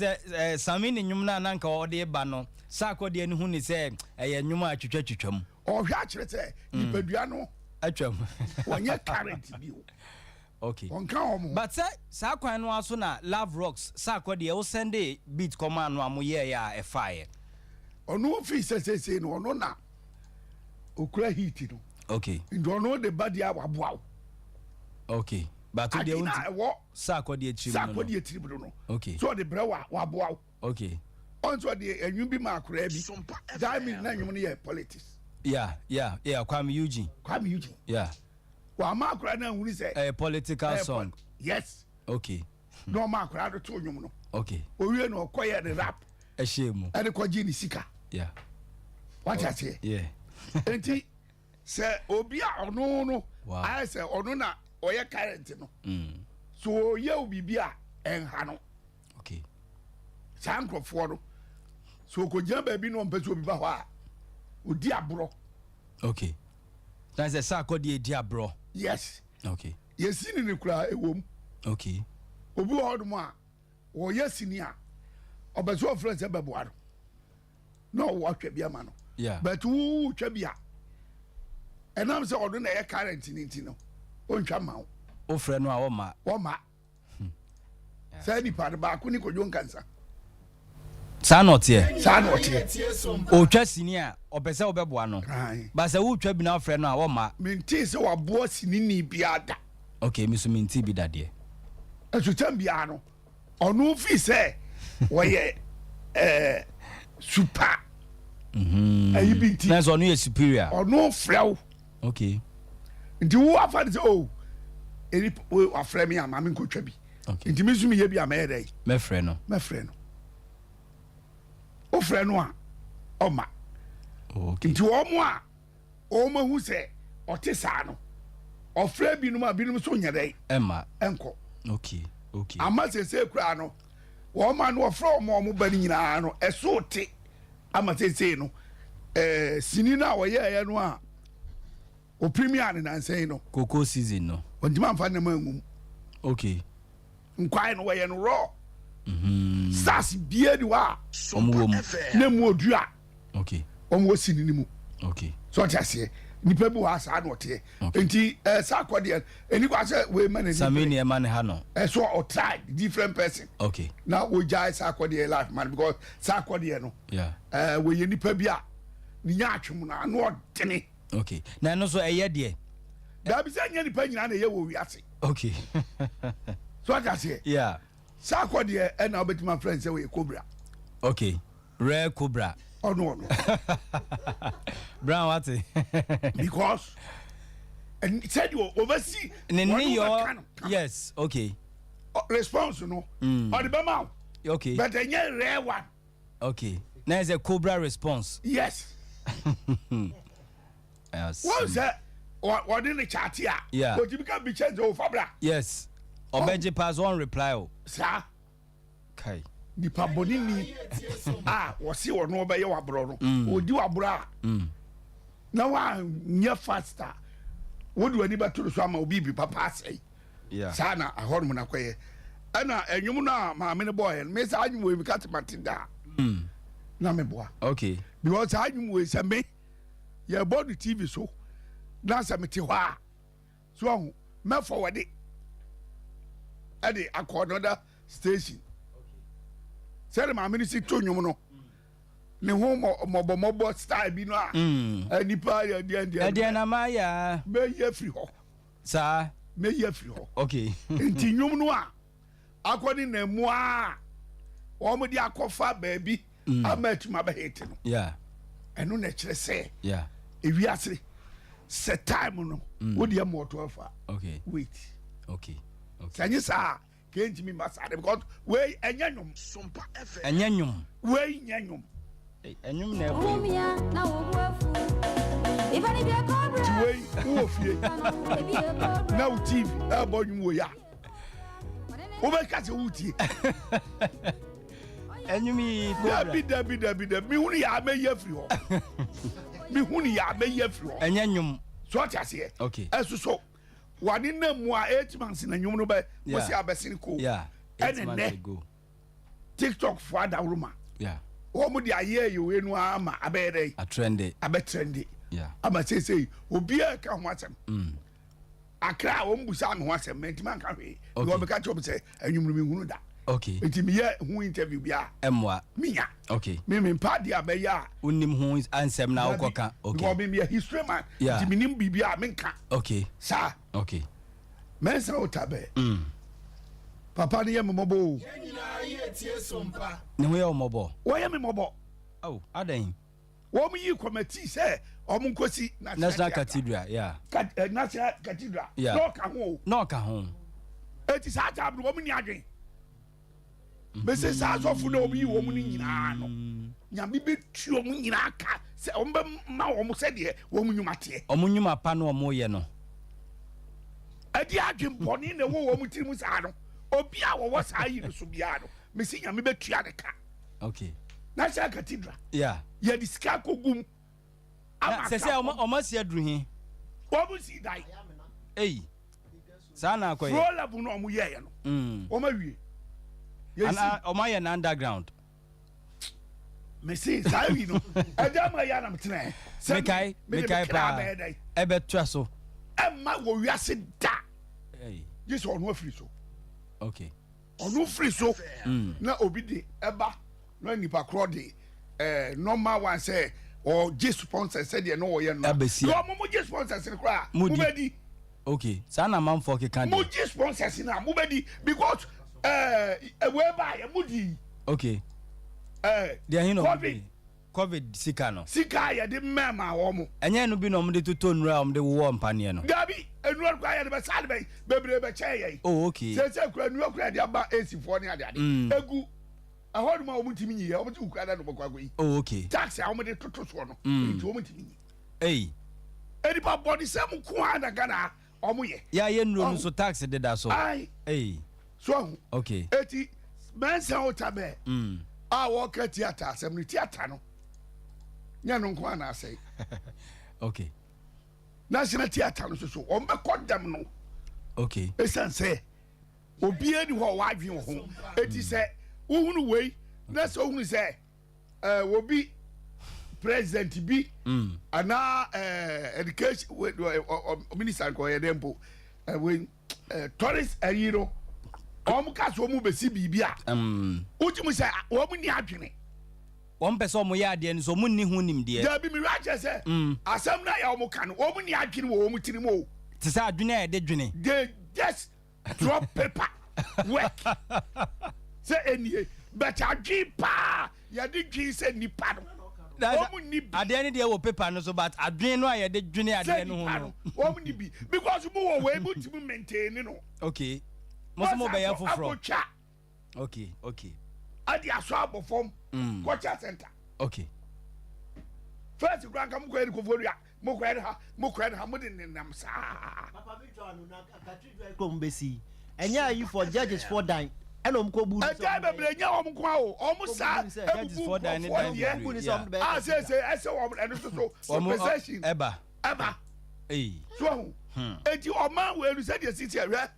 Samini nwum na nanka o de ba no sakode ni hu ni se eye nwum atwitwatwitwam. O hwe a kyere se nipa dua no atwam. Wonye current bi o. Okay. But sa kwan no aso na Love Rocks sakode e wo send beat command no amoye ya e fire. Ono fi se no ono na okura hit no. Okay. Ndo ono de body awaboa. Okay. But to the sakode e tribu no. Okay. So the brewa waboa. Okay. Onto the enwum bi ma akura bi. Diamond na enwum no ye politics. Yeah. Kwame Eugene. Yeah. Wa ma akura na nwuni se a political song. Yes. Okay. No ma akura do to nwum no. Okay. Owie no koye the rap. E shemu. E de koji ni sika. Yeah. What you say? Yeah. Enti se obi a ono no. Wow. I say ono na oye current no. So ye obi bia enha no. Okay. Sankrofo no. So ko jam ba bi no mpese obi ba ho a. Odi abro. Okay. That's a sakode e dia bro. Yes. Okay. Yesini ni kura ewom. Okay. Obi wo do mo a wo yesini a obeso friends e bebo aro. No wo atwa bia ma no. Yeah. But wo twa bia. Enam se odo na ye current ni nti no. Ontwa ma wo. O frɛ no a wo ma. Wo ma. Say di pa ba ko ni ko jon kansa. Sa not here. Sa not here. O twa sini a opese obeboa no. Ba se wo twa bi na frɛ no a wo ma. Minti se wa boa sini ni bia da. Okay, mi so minti bi da de. Esu tambia no. Ono fi se wo ye super. Ayi binti. Na so no ye superior. Ono frɛ wo. Okay. Nti wo afa se o eni wo afrɛ me ama me nkotwa bi. Okay. Nti mi sumi ye bi ama ye dai. Me frɛ no. O frɛ no a oma. Okay. Nti wo mo a o ma hu se o te sa no. O frɛ bi no ma bi no so nya dai. Emma. Enko. Okay. Ama se kura no. Wo ma no frɛ mo ba ni nyina no eso te. Ama se no. Sini na wo ye no a o premier ni nansen no. Cocoa season no. Onti man fa na mangum. Okay. Nkwai no wo ye no raw. Sas bia di wa. Omo na mu odua. Okay. Omo sini ni mu. Okay. So what I say, nipa bi wa sa no te enti sa akode eni kwa se we man Samini e man ha no so or try different person okay now we jai sa akode life man because sa akode no yeah we ye nipa bi a ni nya atwem na no odene okay na no so eye de da bi se nya nipa nyina na ye wo wiase okay so what I say yeah sa akode e na obetima friend say we cobra okay rare cobra oh no brown what because and said you oversee yes okay response no or the bema okay but a rare one okay now is a cobra response yes yes what is that what in the chat here yeah but you become be change over fabra yes obeji pass one reply sir okay nipa boni ni wasi ono obeye wabro no odi wabro na wa nya faster wodu ani bato so ama obi bi papa sei yeah sana ahormu na kwaye ana enwum na ma me ne boy me sa anwum we bi katimatinda na me boa okay because anwum we se me ye bodu tv so na sa me ti hwa so me forward it ade akonoda station sẹ́rẹ̀ maame ni si tó nyom no ne ho mọ̀bọ̀mọ̀bọ̀ style bi no a nipa yẹ ẹ̀díẹ̀ na máa yà mẹ yẹ firi hɔ sáà mẹ yẹ firi hɔ okay nti nyom no a akɔ ne na mu a wɔn de akɔfa baabi ama atuma bɛ hete no ɛno na kyerɛ sɛ ewiase sɛ time no o de ɛmɔ ɔtɔ afa wait sɛ saa can't me masade because we enyanyum Sompa FM enyanyum we enyanyum enyum na we ofie na TV e bonyum wo ya wo be ka se wutie enyum yi dabi mi hunu ya me ye firi ho mi hunu ya me ye firi ho enyanyum so ati ase okay so wani na mu a 8 months na nyum no be wo si abesini ko and go TikTok for that woman wo mu dia ye we nu ama abere a trendy ama say obi a ka ho asem akra wo mbusa me ho asem mentima ka hwe wo be ka cho say anyum no me hunu da okay enti me ye hu interview bia emwa minya okay me pa dia be ya unim hu ansem na ukoka okay wo me history man enti minim bibia menka okay sa okay mensa otabe papa ni ye mobo nyina ye tie Sompa ne ho ye mobo wo ye me mobo oh adan wo mu yi committee say omu nkosi national cathedral national cathedral no ka ho eti sa ta bru wo mu ni adwen be se sa so fu na obi wo mu ni nyina no nyame be tuo mu nyina ka se ombe ma wo mu se de wo mu nyumate omunyuma pa no mo ye no adi adwen boni na wo mu tiri mu sa no obi a wo sa yi no so bia no me si nyame be tua de ka okay national cathedral ye diska kogum se se o ma si adru hi wo mu si dai sa na akoye floor level no mo ye no o ma wie ana o ma ye na underground me si sa wi no ada ma ya na mtene me kai pa e be tua so e ma wo wiase da Jesus on free so okay on free so na obi de eba no nipa kro de normal one say or Jesus sponsor said you know wo ye no mo Jesus sponsors ni kra mo be di okay sa na man for ke kan mo Jesus sponsors na mo be di because we ba ye mo di okay dia hino covid sika no sika ya de mema wo mo enye no bi no mo de toto nura mo de wo mpane no dabi enura kwa ya de be sade be bebre be che ye okay se kura nura kura de aba AC4 ni ade egu ahodu ma wo mutimi nyi ya wo mutu kura da no bokwa yi okay taxi a wo de toto so no nti wo mutimi nyi edi pa body sem ko ada gana o mo ye ya ye nuro no so taxi de da so so okay eti mensa otabe a wo ka theater sem ni theater no nya no nko ana asai okay national theater no so o mbe kodam no okay esan say obi ani ho wa adwen ho eti say uhunu wei na so uhunu say obi president bi ana education minister ko ye dempo we tourist ayiro ka so mu besi bibia ujimu say wo mu ni adwene wọ́n pẹ̀ sọ ọmọ yẹ adìẹ ni so ọmọ ní hun nim deẹ. jẹbi mi wá jẹ sẹ asẹm náà yà ọmọ kan ọmọ ní adwene wọ ọmọ tiri mu o. ti sẹ adwene a yẹ de dwene. they just drop paper work sẹ enie bẹtẹ adwi paa yẹ de dwi sẹ nipa no ọmọ ní bi. adìẹ ni deẹ wọ paper no so but adwene no a yẹ de dwene adìẹ no ho no. ọmọ ní bi because mo wọ wọ ebi ti mu maintain no. okay mo sọ mo bẹ yẹ foforọ. akotwa. okay. adi aso abọ fọm. culture center. okay. first grand kam ko eri ko foria mo ko eri ha mo de nenam saa. papa mi twa no na cathedral ko mbesi enya ayi for judges for dine ena om ko buru so. eja bebre nya om ko o om sa judges for dine ni dine. ah say ese om eno so possession eba so eti o man we ru say the city ere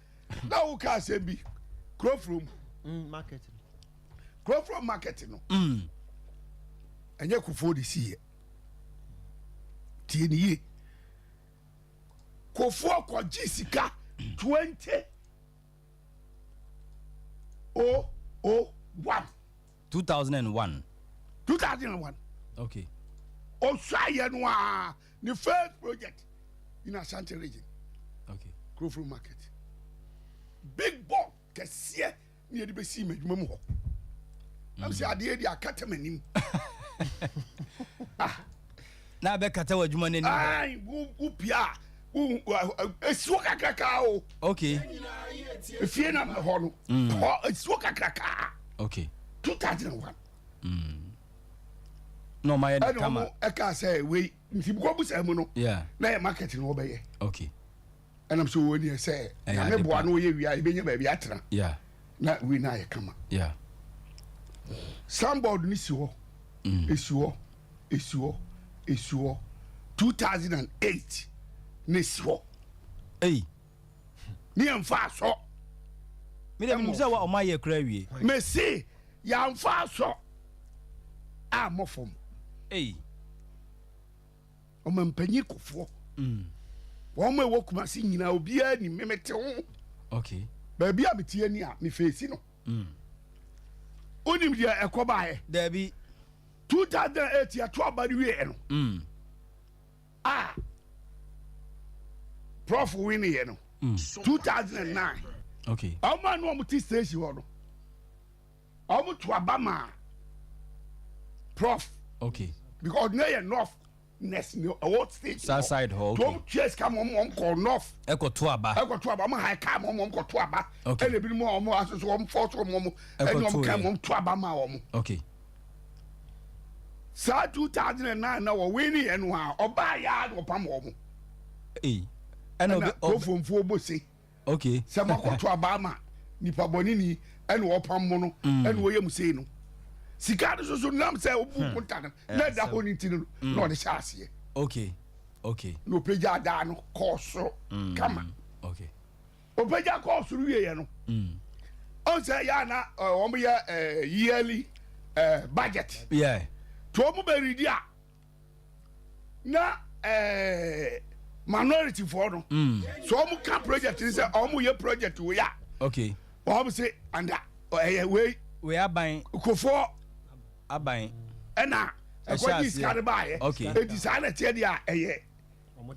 na wo ka say bi crop room market crop from market no enye kufo de sie tie ni ye kofo ko jisika 2001 2001 okay o swaye no a the first project in Ashanti region okay crop from market big ball kese ni de be si madwuma mu ho am say ade di akata manim na be kata wadwuma nanim ai u pia esuo kakaka o okay efie na ho no ho esuo kakaka okay 2001 no my head kama e ka say we nti ko bu say mu no yeah na e market no obeye okay and am so woni say na me boa no ye wia e benya ba bi atra yeah na we na ye kama yeah Soundboard ni si ho. Esuo 2008 ni si ho. Ni amfa so. Me dem say wa o ma ye kra wie. Me say ya amfa so. Mofom. O ma mpanyi kofo. Wo ma wo kuma si nyina obi a ni memete ho. Okay. Ba bia metie ni a me face no. Onim dia ekoba he Debi 2008 ya to abari we no prof win ye no 2009 okay ama no omuti station ho no omu to abama prof okay because no ye north next no what stage southside hall okay to chase come on call north ekoto aba am high come on ko to aba okay e bi mo omu asoso omu force omu eni omu come on to aba ma omu okay sa 2009 na wo wini enu a oba ya opam omu eno ofomfo bosi okay se makoto aba ma nipa boni ni enu opam mo no enu wo yem sei no sika de so nam se obu kontak na da ho ni tinu no de chase okay no peja da no koso kama okay o peja koso ruye ye no on say ya na o mo ye yearly budget yeah to mo be ready a na minority for no so mo ka project ni say o mo ye project we ya okay o mo say anda we aban kofo aban ena ekwa dis card buy okay e design tie dia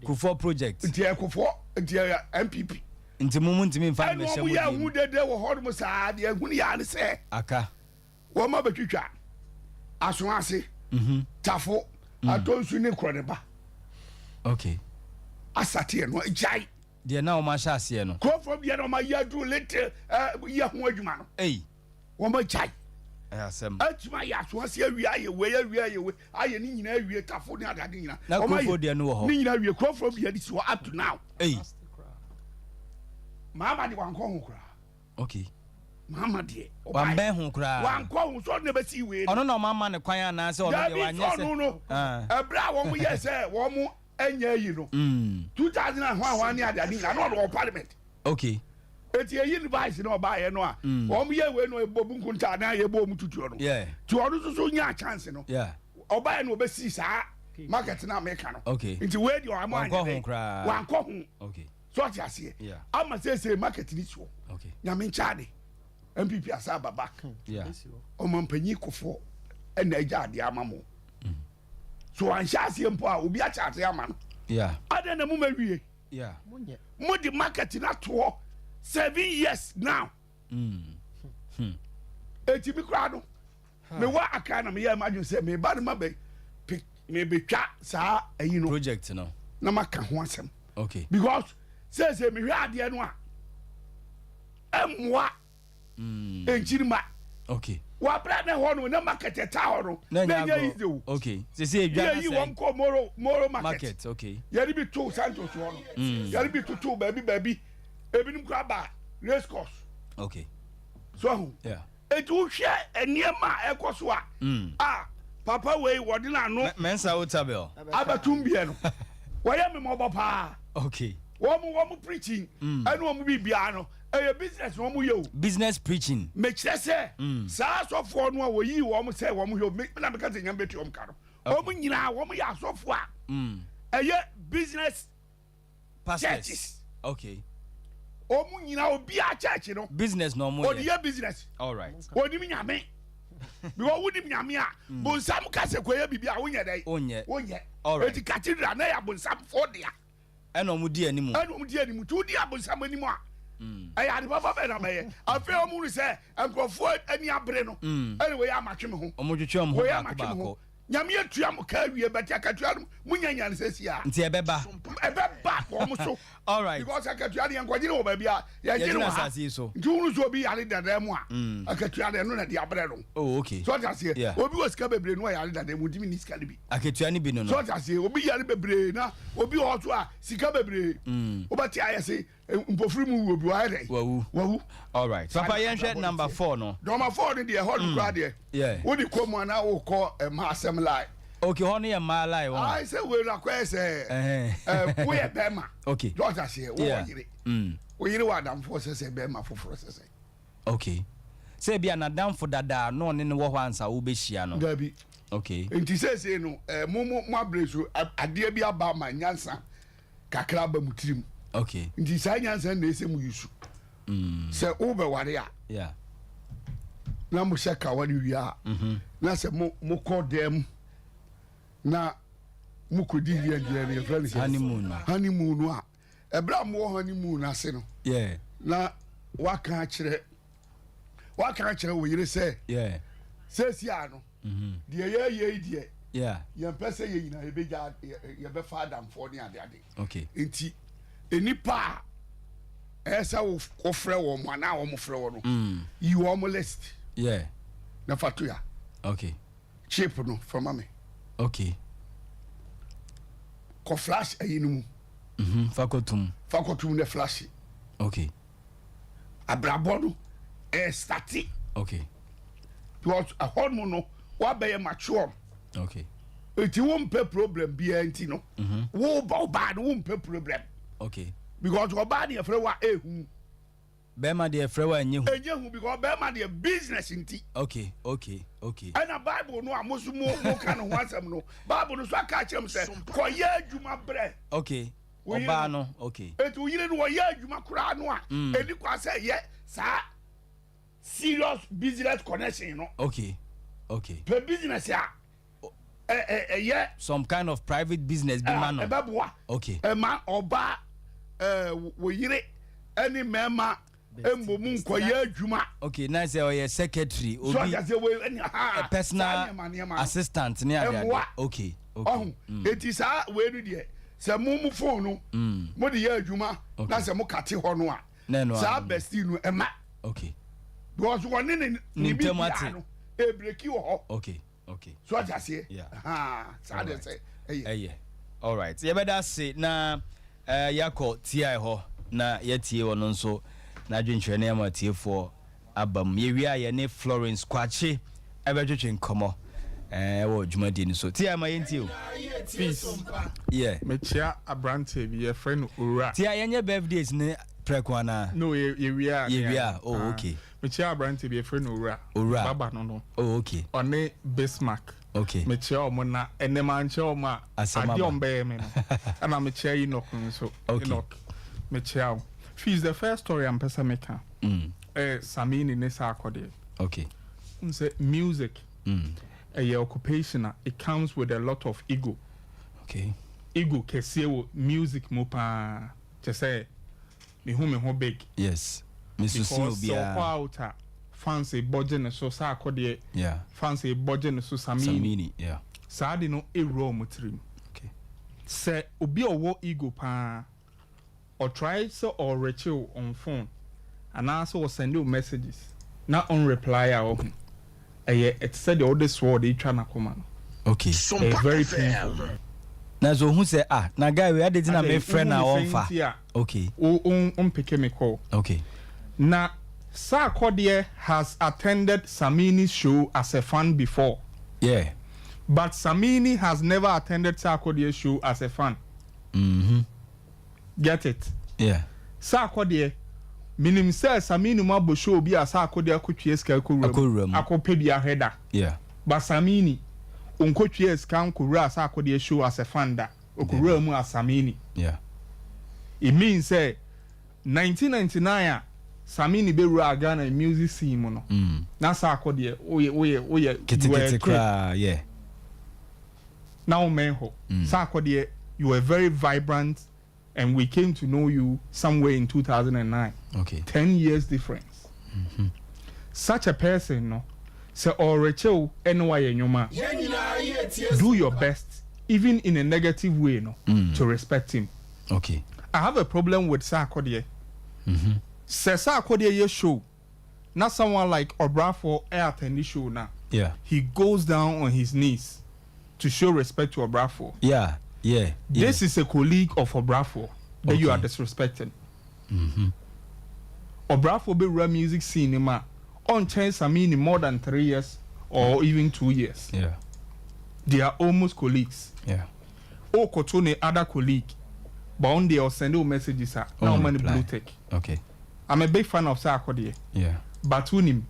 kofo project tie kofo tie MPP nti mumu ntimi mfa me hye mo ya hu dede wo ho mo saa de hu ya ne se aka wo ma betwitwa aso ase tafo adonsu ne krodeba okay asate no jai de na o ma sha ase no ko from ye no ma ya do late ye ho adwuma no wo ma jai asem atuma ya so ase awie aye we aye ni nyina awie tafo ne adade nyina o ma de no ho ni nyina awie ko from ye this up to now mama de wan ko ho kra okay mama de wan ben ho kra wan ko ho so ne be si we ono na mama ne kwan ana se ono de wan nyese ebra wo mo ye se wo mo anya yi no 2000 ho ne adade nyina no do parliament okay eti eyi ni vice no ba ye no a wo mo ye we no ebobu nkunta na ye bo mu tutuo no yeah ti ono so nya chance no yeah oba no obesi saa market na America no okay nti we di o amo anya wan ko hu okay so ati ase yeah ama say market ni so okay nyame nchade MPP asaba back yeah o mampanyi kofo na agya ade amamo so anhya ase mpo a obi acha ate ama no yeah ade na mu mawie yeah mo di market na to 7 years now eti bi kra no me wa aka na me ya imagine say me ba no mabe me be twa saa ayi no project no na maka ho asem okay because say me hwe ade no a emwa enchirima okay wa bra na ho no na market ta ho no na nya easy o okay say edwa na say yi won ko moro market okay yari bi to Santos ho no yari bi to baby ebinim kra ba race course okay so yeah etu hwe eniema ekoso a papa we wodi na no mensa hotel abatum bia no waya me mo pa okay wo preaching anu wo bibia no e business wo mu yo business preaching me kire se saa sofo no wo yi wo se wo mu yo na me ka se nyam betu ka no wo mu nyina wo mu ya sofo a eye business pastors okay omu nyina obi a church no business no mo odi business all right oni mi nyame because wudi mi nyame a bonsam ka se koye bibia wonye dai wonye all right eti cathedral na ya bonsam for dia eno mu di animu tu di abonsam animu a aya de papa be na me afi omu ni se enkrofo ani abre no anyway ya matwe me ho omudwetwe am ho ba nyame atua mo ka wie beti akatua munyanya ne sesia nti ebeba ko mo so all right because akatua de enkwagire wo ba bia ya gire wa asase so nti unu so bi yare dada mu a akatua de no na de abre no oh okay so ta se obi wo sika bebre no yare dada mu dimi ni sika ne bi akatua ne bi no so ta se obi yare bebre na obi ho so a sika bebre obati ayese mpofiri mu obi wa yare wawu all right papa yenhwe number 4 no number 4 ni de ho no kra de wo di ko mu na wo ko ma lie okay honey ya my lie one I say we request we e bema okay doctor say wo yire wo yire wa dam for say bema foforo say okay say bia na dam for dada no ne wo ho ansa wo be hia no dabi okay enti say no mo abreso ade bia ba ma nyansa kakra ba mutirim okay enti sa nyansa na ese mu yusu say wo be ware a yeah na mo shaka wani wia na say mo call them na mukodi dia dia friend honeymoon a ebra mo honeymoon ase no yeah na waka kire wo yire say yeah sesi ano dia ye die yeah yem pese ye nyina ebeja ye be father for ni ade okay enti enipa esa wo frɛ wo mo na wo mo frɛ wo no you wo mo list yeah na fatoya okay chip no from me okay ko flash ayinu fakotum ne flash okay abrabono stati okay what a hormone no wa be mature okay eti won pe problem bi anti no wo ba no won pe problem okay because oba de frɛ wa ehu bema de frɛ wa enyehu because bema de business nti okay ana bible no amosu mo ka no wasam no bible no so aka kyerem sɛ koye adwuma brɛ okay oba no okay etu yire no ye adwuma kura no a eni kwa sɛ ye sa serious business connection no okay pe business ya ye some kind of private business bi man no ebeboa okay ma oba wo yire any mema embomu nkoye adwuma okay na say oye secretary obi so just we a personal assistant ne ade okay eti sa we nu de se mu phone no mo de ye adwuma na se mo kate ho no a sa besti nu ema okay because one ni bi no e breaki ho okay so just say sa de say all right ye better say na yakọ TI ho na yetie wono nso na adwenchwe na ma tiefo abam ye wi aye ne Florence Kwache ebetwetwe nkomo wo dwumadi ni so TI ma yentie o peace yeah mechia abrante bi ye friend ora TI yenye birthdays ne prekwana no ye wi oh okay Michia Branty be a friend Ura. Baba no. Oh, okay. One Bismarck. Okay. Michia Mona and the man Choma Adion Bayman. And I'm Michia Enoch so Enoch. Michia. She's the first story I'm Pesameka. Samini Nessa Akode. Okay. Say music. A occupation, it comes with a lot of ego. Okay. Ego kesiye music mopa. Just say me who big. Yes. Because so out fancy budget so sa akode. Yeah. Fancy budget so samini. Yeah. Sa de no e raw mutrim. Okay. Say obi owo ego pa or try so or reach you on phone and also send you messages. Not on reply or it said the oldest word they try na come. Okay. Very painful. Na so who say na guy we had na me friend na on fa. Okay. On pick me call. Okay. Na Sarkodie has attended Samini's show as a fan before. Yeah. But Samini has never attended Sarkodie's show as a fan. Get it? Yeah. Sarkodie minim say Samini mabo show bi a Sarkodie akotwe ska akurum. Akopedi aheda. Yeah. But Samini unkotwe ska nkura Sarkodie show as a fan da. Okurum as Samini. Yeah. It means say 1999 Samini be Ghana music scene no. Na Sarkodie oye kitikiti kra yeah. Now menho Sarkodie you were very vibrant and we came to know you somewhere in 2009. Okay. 10 years difference. Such a person no say orecho enwa nyoma. Do your best even in a negative way no to respect him. Okay. I have a problem with Sarkodie. Say Sarkodie ye show. Not someone like Obrafo attend the show now. Yeah. He goes down on his knees to show respect to Obrafo. Yeah. Yeah. This is a colleague of Obrafo that you are disrespecting. Obrafo be run music cinema on chance I mean in more than 3 years or even 2 years. Yeah. They are almost colleagues. Yeah. O Kotone other colleague. But on they send you messages now many blue tech. Okay. I'm a big fan of Sarkodie. Yeah. But when him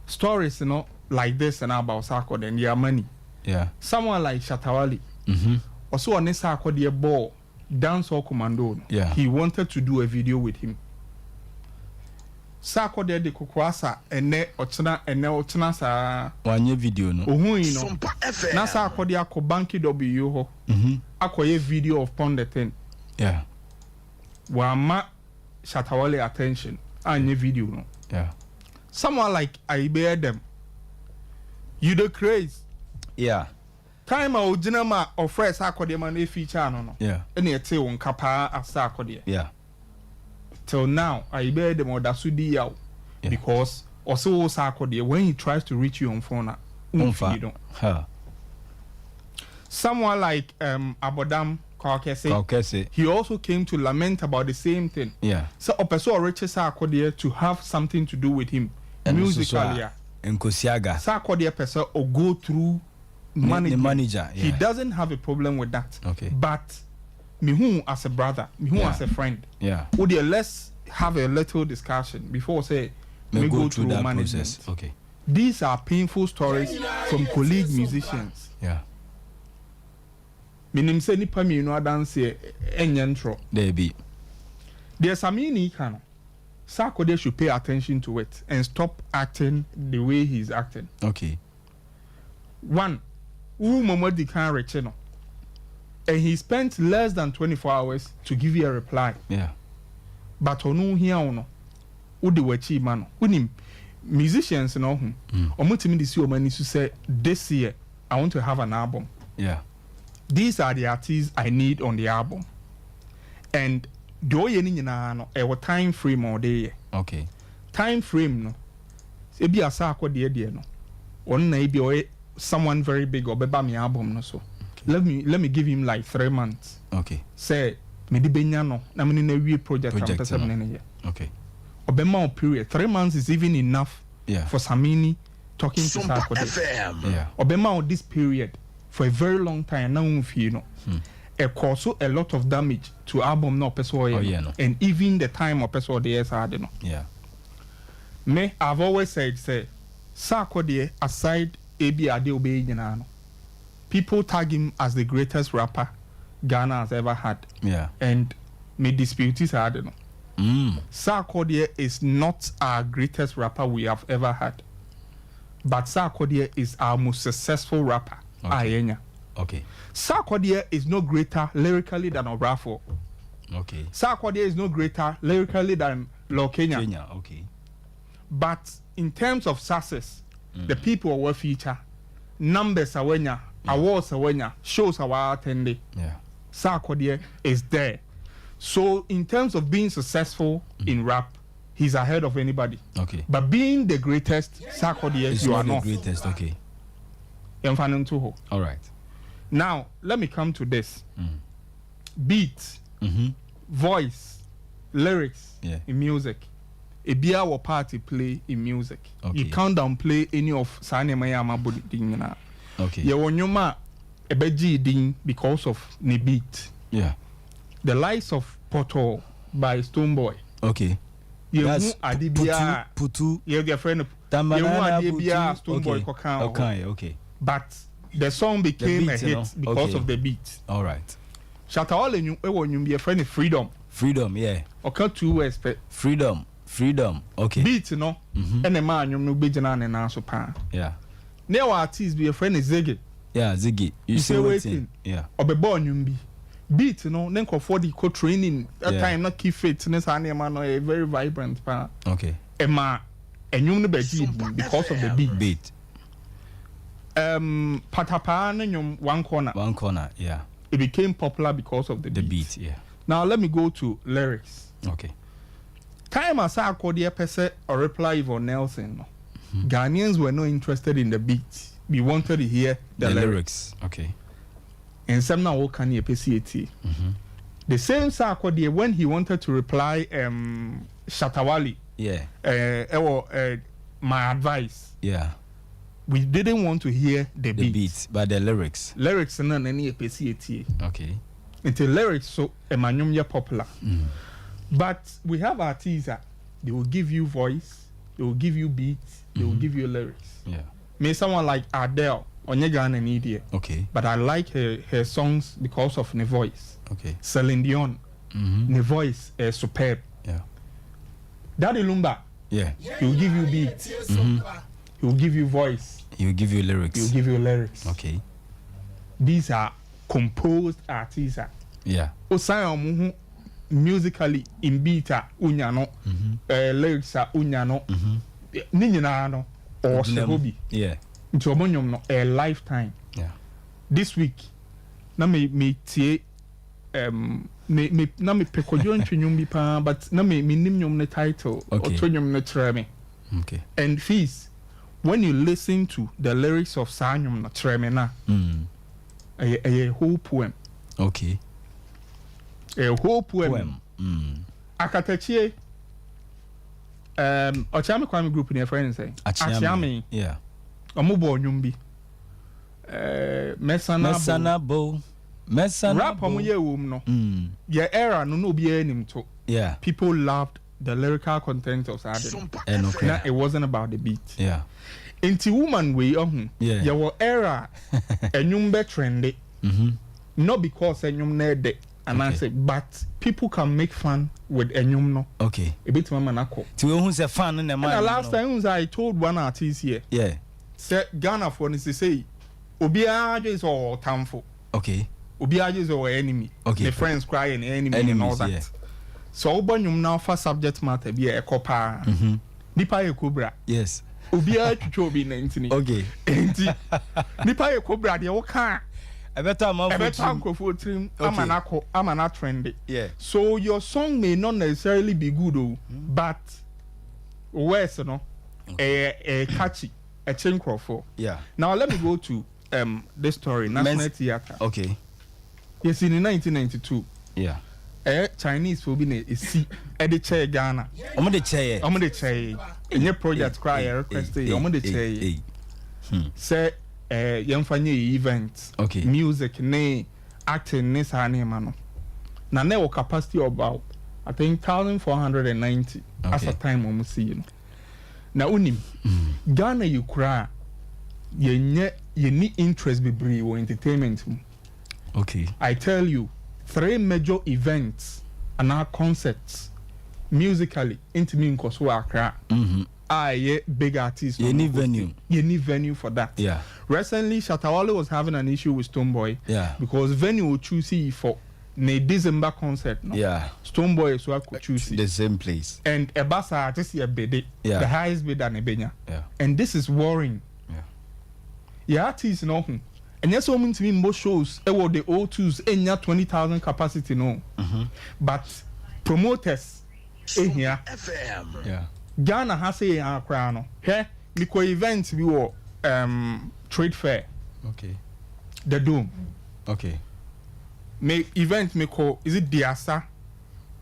stories you know like this and about Sarkodie and their money. Yeah. Someone like Shatawali. Also on this Sarkodie ball dance or commando. Yeah. He wanted to do a video with him. Sarkodie de kukwasa ene ochina sa wanye video no. Ohun yi no. Na Sarkodie akọ banki W ho. Akoye video of Pond the thing. Yeah. Wama Shatawale attention anye video no. Yeah. Someone like Aibe them. You the craze. Yeah. Time a ojina ma ofre Sarkodie ma na feature no. Yeah. Ene ete won kapa Sarkodie. Yeah. Till now Aibe them odasudi yaw. Because also Sarkodie when he tries to reach you on phone Huh. Someone like Abodam Kaukese, he also came to lament about the same thing. Yeah. So Opeso Richard Sarkodie to have something to do with him musically. In Kosiaga. Sarkodie person or go through the manager. Yeah. He doesn't have a problem with that. Okay. But me who as a brother, me who as a friend. Yeah. Would you let's have a little discussion before say me go through that process. Okay. These are painful stories from colleague musicians. Yeah. Minim se nipa mi no adanse enye ntro. There be. There's Samini Kano. Sarkodie should pay attention to it and stop acting the way he's acting. Okay. One, Momodi can reach no. And he spent less than 24 hours to give you a reply. Yeah. But onu here ono. Udi wechi mano. Unim musicians no hu. Omutimi disi omani su say this year I want to have an album. Yeah. These are the artists I need on the album. And do ye ni nyina no e time frame or day. Okay. Time frame no. E bi asa akode de no. On na e bi someone very big or beba me album no so. Okay. Let me give him like 3 months. Okay. Say me di benya no na me na wie project am pesa me na ye. Okay. Obema period 3 months is even enough for Samini talking to Sarkodie. Yeah. Obema this period for a very long time now you know it caused a lot of damage to album no person and even the time of person the years had no. Yeah. Me, I've always said, say, Sarkodie, aside AB Adeobe Yenano, people tag him as the greatest rapper Ghana has ever had. Yeah. And me dispute this, I don't know. Sarkodie is not our greatest rapper we have ever had. But Sarkodie is our most successful rapper. Okay. Okay. Sarkodie is no greater lyrically than Obrafo. Okay. Sarkodie is no greater lyrically than Lokenya. Kenya, okay. But in terms of success, the people were feature, numbers are wenya, awards are wenya, shows are attending. Yeah. Sarkodie is there. So in terms of being successful in rap, he's ahead of anybody. Okay. But being the greatest, Sarkodie, you are not. The greatest, okay. All right. Now, let me come to this. Beat, voice, lyrics in music. A beer or party play in music. Okay. You can't downplay any of Sani Mayama body ding na. Okay. You want your ma a beji ding because of the beat. Yeah. The Lies of Porto by Stoneboy. Okay. You want Adibia Putu. You have your friend. You want Adibia Stoneboy Kokan. Okay. Okay. But the song became beat, a hit because of the beat. All right. Shatta all in you be a friend of freedom. Freedom, yeah. Okay, 2 words. Freedom. Okay. Beat, no. And a man you know be janan and answer pan. Yeah. Now artist be a friend is Ziggy. Yeah, Ziggy. You say waiting. Yeah. Or be born you be. Beat, no. Then for the co training. That time not keep fitness and a man a very vibrant pan. Okay. Emma and you know because of the beat. Patapa and one corner. Yeah. It became popular because of the beat. Yeah. Now let me go to lyrics. Okay. Time as I called the person or reply Yvonne Nelson. No. Ghanaians were not interested in the beat. We wanted to hear the lyrics. Okay. And some now can you PCAT. The same Sarkodie when he wanted to reply Shatawali. Yeah. My advice. Yeah. We didn't want to hear the beat, but the lyrics. Lyrics and then any PCAT. Okay. Until lyrics so Emmanuel popular. But we have artists that they will give you voice, they will give you beats, they will give you lyrics. Yeah. Me someone like Adele, Onyega and Idiot. Okay. But I like her songs because of the voice. Okay. Celine Dion, the voice is superb. Yeah. Daddy Lumba. Yeah. He will give you beats. He will give you voice. He will give you lyrics. He will give you lyrics. Okay. These are composed artists. Yeah. Osayo musically in beta unyano lyrics unyano ni nyina no or hobby. Yeah. Nti obonyom no a lifetime. Yeah. This week na me tie na me pekojo ntwonyom bi pa but na me nim nyom ne title or twonyom ne kyerɛ me. Okay. And fees when you listen to the lyrics of Sanyom na kyerɛ me na a whole poem. Okay. A whole poem. Akatachie Ochame Kwame group in your friend say Achiame. Yeah. Omubo nyumbi. Mesana bo. Rap omuye wom no. Your era no obi anim to. Yeah. People loved the lyrical content of Sompa. Now it wasn't about the beat. Yeah. Inti woman way yeah. Your era enyum be trendy. Not because enyum nede. And I say, but people can make fun with enyum no. Okay. A bit mama nako. To who's a fan in the mind. And the last time I told one artist here. Yeah. Say Ghana for instance say, Obiaje is all tamful. Okay. Obiaje is our enemy. Okay. The friends cry and enemy and all that. Yeah. So Obanyum now for subject matter be a copa. Nipa e cobra. Yes. Obiaje chucho be 19. Okay. Nipa e cobra de oka. I better for trim. I'm not trendy. Yeah. So your song may not necessarily be good, but worse, no, a catchy, a chain for. Yeah. Now let me go to this story. National Theatre. Okay. Yes, in 1992. Yeah. Chinese will be a see at the chair Ghana. I'm the chair. In your project, cry request. I'm the chair. Say. Yamfanye events, okay. Music, ne acting, ne sa ne mano. Na ne capacity about I think 1,490 as a time almost see. na unim Ghana you cry ye need interest be bring or entertainment. Okay. I tell you 3 major events and our concerts musically into me cause we are big artists. You need venue. You need venue for that. Yeah. Recently Shatawale was having an issue with Stoneboy. Yeah. Because venue will choose for the December concert. No? Yeah. Stoneboy is what could choose the same place. And a basa just a bid. Yeah. The highest bid and a benya. Yeah. And this is worrying. Yeah. Yeah, artists no. And yes, women to me most shows the O2s in 20,000 capacity no. But promoters here. FM. Yeah. Ghana has a crown. Here, because events we were trade fair. Okay. The Dome. Okay. Me event me call is it Diasa?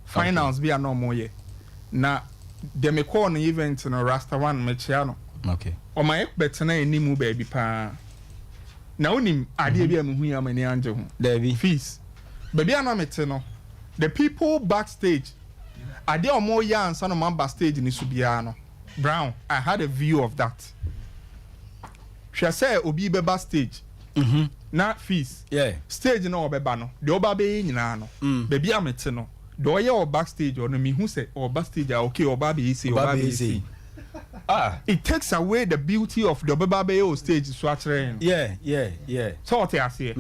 Finance be a no more ye. Na de me call an event no Rasta one me chiano. Okay. O my better na any mu baby pa. Na unim ade bi am hu ya mani anje ho. Debbie fees. Baby ana mete no. The people backstage ade o mo ya ansa no man backstage ni so bia no. Brown, I had a view of that. She say obi be backstage. Na fees. Yeah. Stage na obeba no. De oba be nyina no. Baby amete no. Do ye o backstage or no me hu say o backstage okay oba be say oba be say. It takes away the beauty of the Obeba stage swatchering. Yeah. So what I say?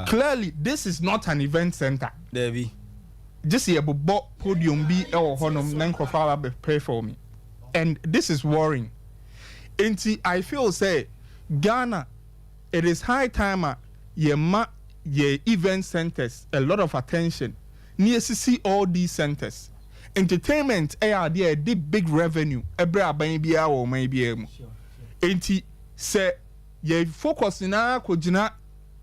Clearly, this is not an event center. Debbie. Just here, but podium be or honum nankofa pray for me. And this is worrying. And I feel say Ghana, it is high time ye event centers a lot of attention. Near to see all these centers. Entertainment there the big revenue ebra aban bia or maybe enti say ye focus na kojina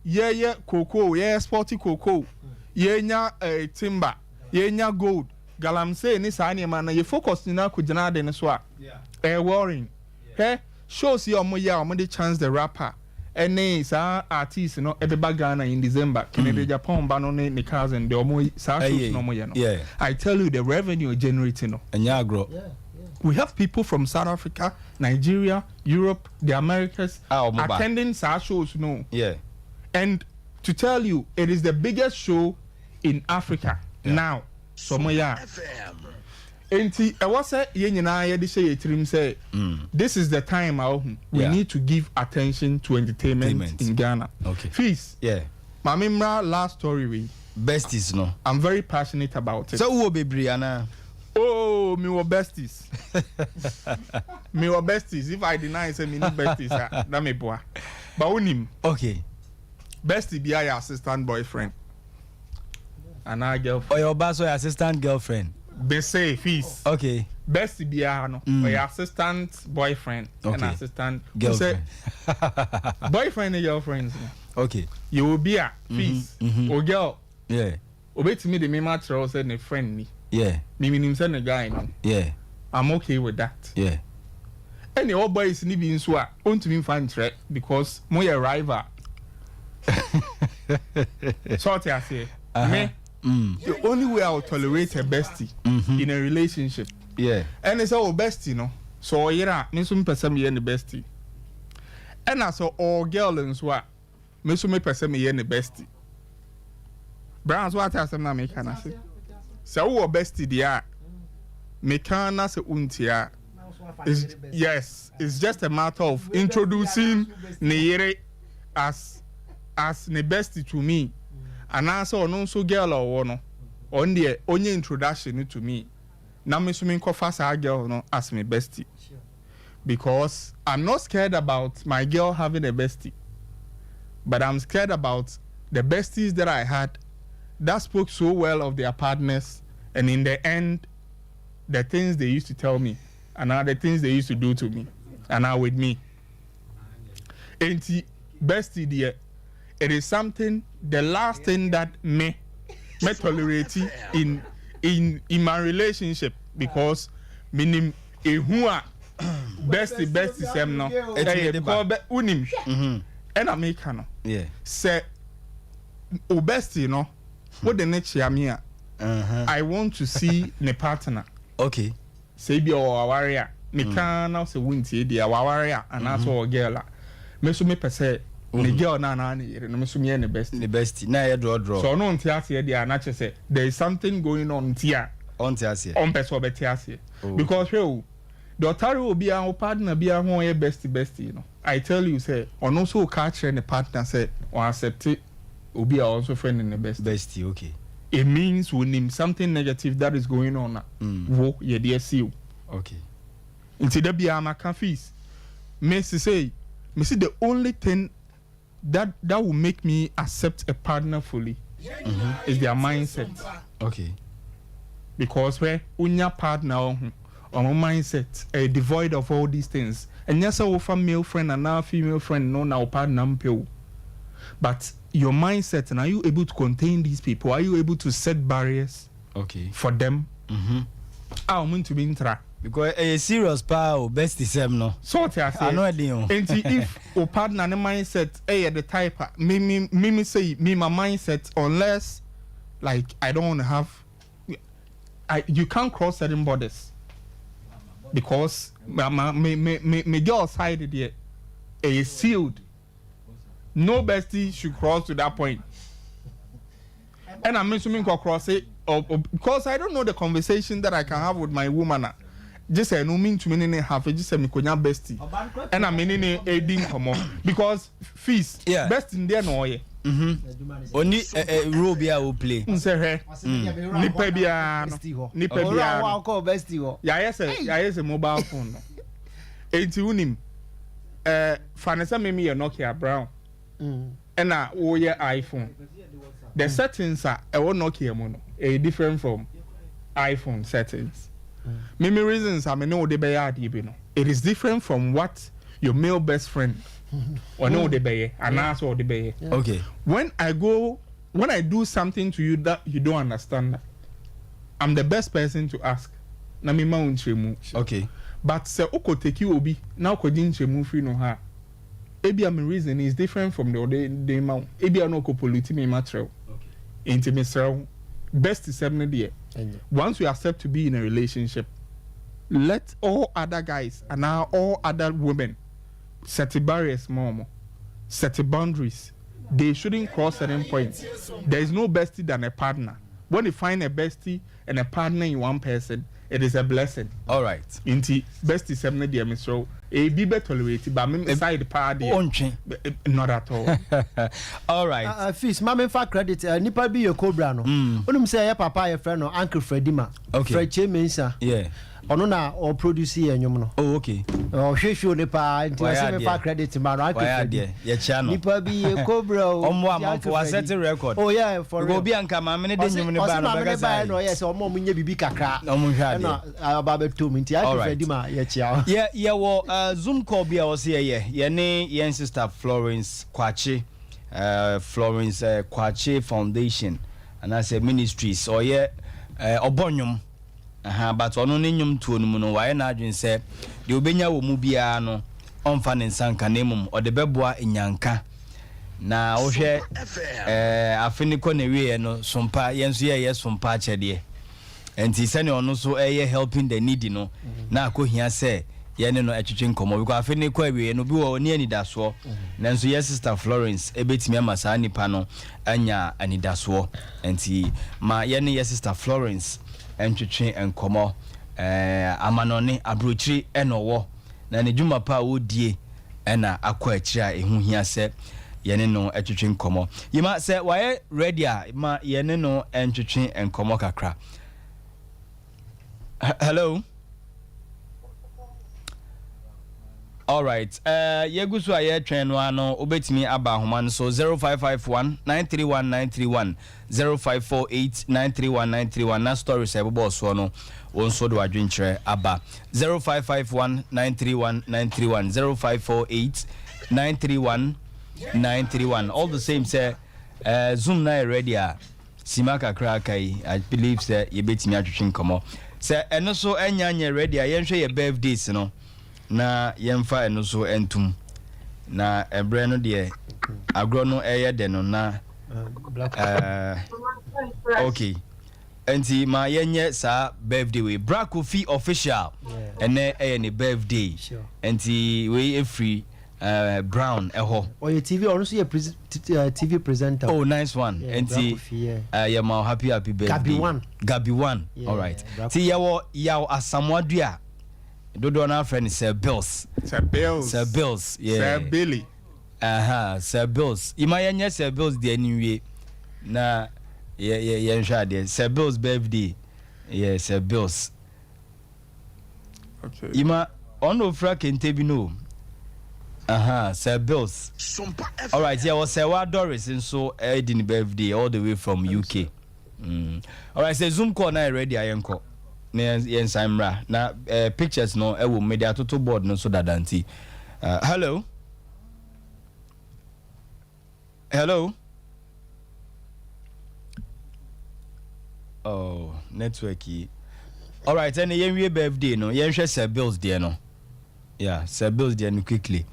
ye cocoa ye sporty cocoa ye nya timber ye nya gold galamsey ni sa na ye focus na kojina de ne so a worrying he shows you omo ya omo the chance the rapper any sa artist no ebeba Ghana in December Kennedy Japan ba no ne cousin de omo sa shows no mo ye no. I tell you the revenue generating no anyagro. We have people from South Africa, Nigeria, Europe, the Americas attending sa shows no. And to tell you it is the biggest show in Africa now. So mo ya enti I was say ye nyina ye de say trim say this is the time we need to give attention to entertainment in Ghana. Okay. Fees. My memra last story we besties no. I'm very passionate about it. So who be Brianna? Oh, me were besties. Me were besties. If I deny say me need besties, that me boy. But unim. Okay. Bestie be your assistant boyfriend. And our girlfriend. Or your boss or your assistant girlfriend. Be say fees. Okay. Bestie be or your assistant boyfriend and assistant girlfriend. Boyfriend and girlfriends. Okay. You will be a fees or girl. Yeah. Obey me the me material said a friend me. Yeah. Me him send a guy no. Yeah. I'm okay with that. Yeah. Any old boys need be in so want to be find threat because more rival. So what I say. Me. The only way I'll tolerate a bestie in a relationship. Yeah. And it's our bestie, no. So me some person me the bestie. And as all girl and so me some person me the bestie. Brown's what I say na me can say. So our bestie dia me can say untia. Yes, it's just a matter of introducing Neyere as the bestie to me. And also no so girl or no on the only introduction to me. Now me swimming fast girl no as me bestie. Because I'm not scared about my girl having a bestie. But I'm scared about the besties that I had that spoke so well of their partners, and in the end the things they used to tell me and now the things they used to do to me and now with me. Ain't bestie dear. It is something, the last thing that me tolerate in my relationship because meaning who are bestie sem no unim and America no say o bestie no what the next year me I want to see the partner okay say be our warrior me can now say winti dia waware ana so girl me so me pese ne girl na no me so me ne best na ye draw so no ntia ase dia na che say there is something going on tia on tia ase on pese obeti ase because the otari will be our partner be our who best you know. I tell you say on also catch the partner say or accept it will be our also friend in the best okay. It means we name something negative that is going on. Wo ye dear see okay. Until there be our fees. Me say the only thing that will make me accept a partner fully is their mindset. Okay. Because where unya partner or mindset devoid of all these things, and yes, our male friend and now female friend no now partner mpeo. But your mindset, and are you able to contain these people? Are you able to set barriers? Okay. For them. I want to be intra. Because a serious power best is no. So I know if o partner and mindset the type me say me my mindset unless like I don't want to have you can't cross certain borders because me girl side there is sealed. No bestie should cross to that point. And I'm assuming cross it because I don't know the conversation that I can have with my woman. Just say no mean to me half just say me konya bestie. And I'm in a ding come on because feast best in there no ye. Only role bia will play. Say nipa bia wa call bestie ho. Ya yes a mobile phone. Enti unim fanesa me Nokia brown. And your iPhone. The settings are Nokia mono, different from iPhone settings. Many reasons I know the bayard it is different from what your male best friend or know the bay and ask or the bay. Okay. When I do something to you that you don't understand, I'm the best person to ask. Na me ma okay. But se oko take you obi now ko din chemu free no ha. Ebi am reason is different from the other day ma. Ebi no ko politi me material. Okay. Intimacy best is 7 there. Once you accept to be in a relationship, let all other guys and now all other women set the barriers more. Set the boundaries. They shouldn't cross certain points. There is no bestie than a partner. When you find a bestie and a partner in one person, it is a blessing. All right. Inti bestie 7 there, Mr. A be better tolerated, but me side party. Not at all. All right. Fees, mama for credit. Nipa be your cobra no. Onum say your papa your friend no Uncle Fredima. Okay. Fred Chemensa. Yeah. Ono na or produce here nyom no. Oh okay. Oh hwehwe nipa nti say me for credit man Uncle Fred. Yeah channel. Nipa be your cobra. Omo am for set record. Oh yeah for. Go be anka ma me ne de nyom ne ba no bega say. No yes omo munye bibi kakra. Omo hwa na ababe to me nti Uncle Fredima ye chia. Yeah wo Zoom call bia was here ye ne yen sister Florence Kwache Kwache Foundation and I say ministries or ye obonyum but ono ne nyum tuo no no waye na adwen se de obenya wo mu bia no onfa ne nsanka na emum ode beboa enyanka na wo hwe afini ko ne wie no sompa yenso ye sompa chede enti sene ono so helping the needy no na akohia se yene no etwetwe nkomo because afini ko awie no bi wo ni anidaso nanso yes sister Florence ebetimi amasa nipa no anya anidaso enti ma yene yes sister Florence entwetwe enkomo amanone abrochiri enowo na ne dwuma pa wodie ena akọ akiri a ehu hia se yene no etwetwe nkomo yima se waye ready a ma yene no entwetwe enkomo kakra. Hello. All right. Yegusu aye twen no ano obetimi aba homa so 0551 931 931 0548 931 931 na story se bobo so no won so do adwenkyere aba 0551 931 931 0548 931 931 all the same say Zoom na ready a simaka krakai I believe say yebetimi atwetwe nkomo say eno so anya ready a yenhwe ye birthdays no na yemfa eno so entum na ebre no de agro no eye de no na okay enti ma yenye sa birthday we Brakofi official ene any birthday enti we free Brown eho or your TV also your TV presenter. Oh nice one enti yeah ma happy birthday Gabi one all right ti yawo asamwadua dodo na friend Sir Bills yeah Sir Billy Sir Bills ima yenye Sir Bills de anyway na yeah shade Sir Bills birthday yeah Sir Bills okay ima ono fra kentebi no Sir Bills Sompa all right yeah was Sir Doris so Edin birthday all the way from UK all right say Zoom call na ready ayenko na yen samra na pictures no e wo media toto board no so dadanti hello oh networky all right and yen we birthday no yen hwe Sir Bills there no yeah Sir Bills there no quickly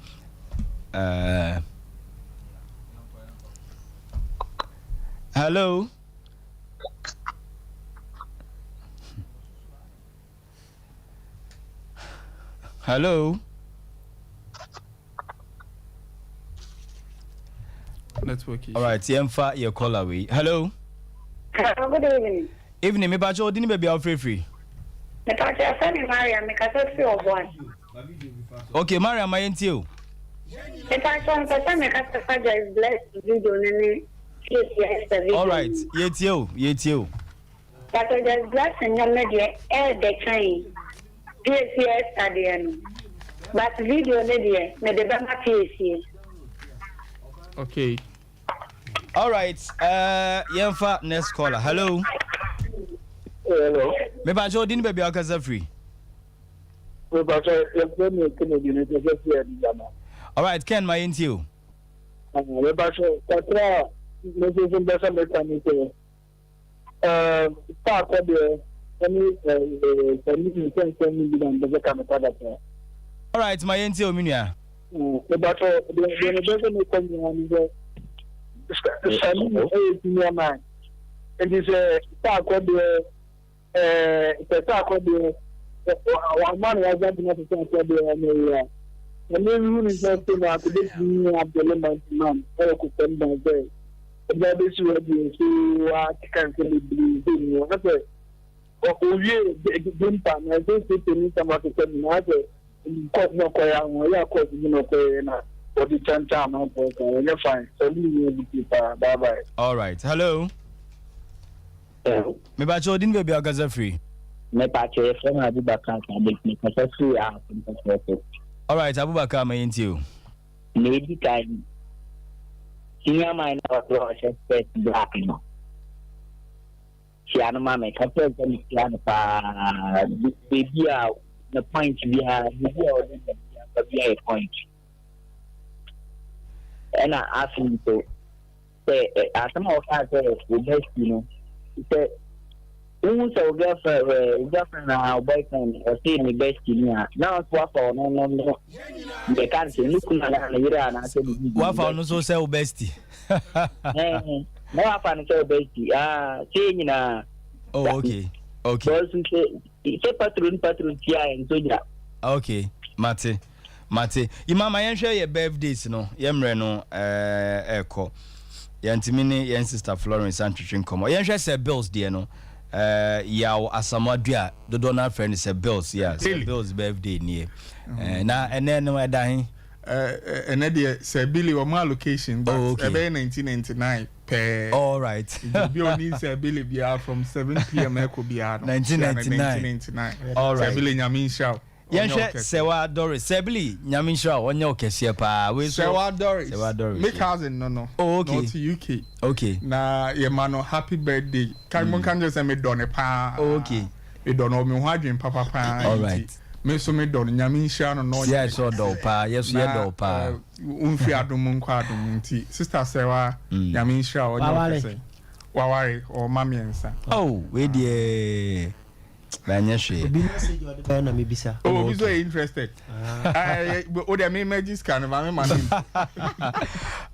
hello network all right yemfa your call away hello good evening me bacho odini baby out free me talk to Sunny Maria me ka so free of one okay Maria my ntio me talk to me ka so is blessed video nene all right yetio but just blessing your media the train PCS adian but video media me de ba PCS okay all right yemfa next caller hello me bacho odini baby akaza free me bacho me Kennedy ne je free adijama all right Ken my ntio me bacho tatra me je mbesa me tanite start there any all right my ntio minua me bacho me bese me konya ni senior man and is start there one man was not there and then who is not to have the man could send by there. That is what you see what can be doing. Oh, yeah, game time. I don't think you need someone to tell me that. Because no coin, yeah, because you know, for the time, you're fine. So, bye bye. All right. Hello. Me bacho din baby agaza free. Me bacho from Abubakar me kasa free from. All right, Abubakar me ntio. Lady time. Senior man was just black no. She ana mama kasa ni ana pa baby the point we have be a point. And I asked him to say as some of us we just you know say who so girlfriend or boyfriend or say me best niya now what for no they can't say look na ira na say what for no so say bestie no afa no say bestie say nyina oh okay so say patron tia en soja okay mate imama yenhwe your birthdays no yemre no eko yantimini yen sister Florence antwetwe nkomo yenhwe say Bills de no yaw asamadua do Donald friend say Bills yeah say Bills birthday nie na ene no edan ene de say Billy o ma location but ebe 1999 per all right be only say Billy bia from 7 p.m. eko bia 1999 all right Billy nyaminsha yenhwe Sewa Doris Sebili nyaminsha onye okese pa we Sewa Doris me cousin no oh okay not UK okay na ye mano happy birthday kan mon kan just me done pa okay e don o me ho adwen papa pa all right me so me don nyaminsha no yes so do pa yes ye do pa unfi adom nkwa adom nti sister Sewa nyaminsha onye okese waware o mamiensa oh we dey Banyeshe. Obi message or the na me bisa. Oh, he's so interested. Oh, they may magic scan of my man.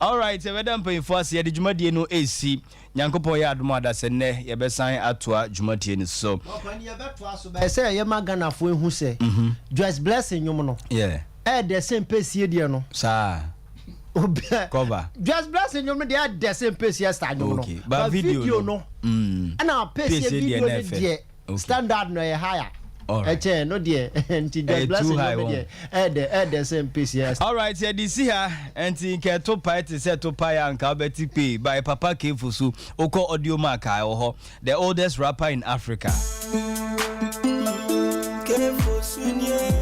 All right, we don't pay for us. The Jumadi no AC. Nyankopo ya aduma da sene ye besan atwa Jumadi ni so. When you bet to us, I say ye magana fo hu say. Just blessing you no. Yeah. The same pace ye dia no. Sir. Cover. Just blessing you no dey the same pace ye start no. Okay. But video no. And our pace video no dey. Standard no higher. Eche no dey enti just blessing no dey. The same pace ye. All right, yeah, this here enti ke to party set to pay anka beti pay by Papa Kefusu oko audio mark ho the oldest rapper in Africa. Kefusu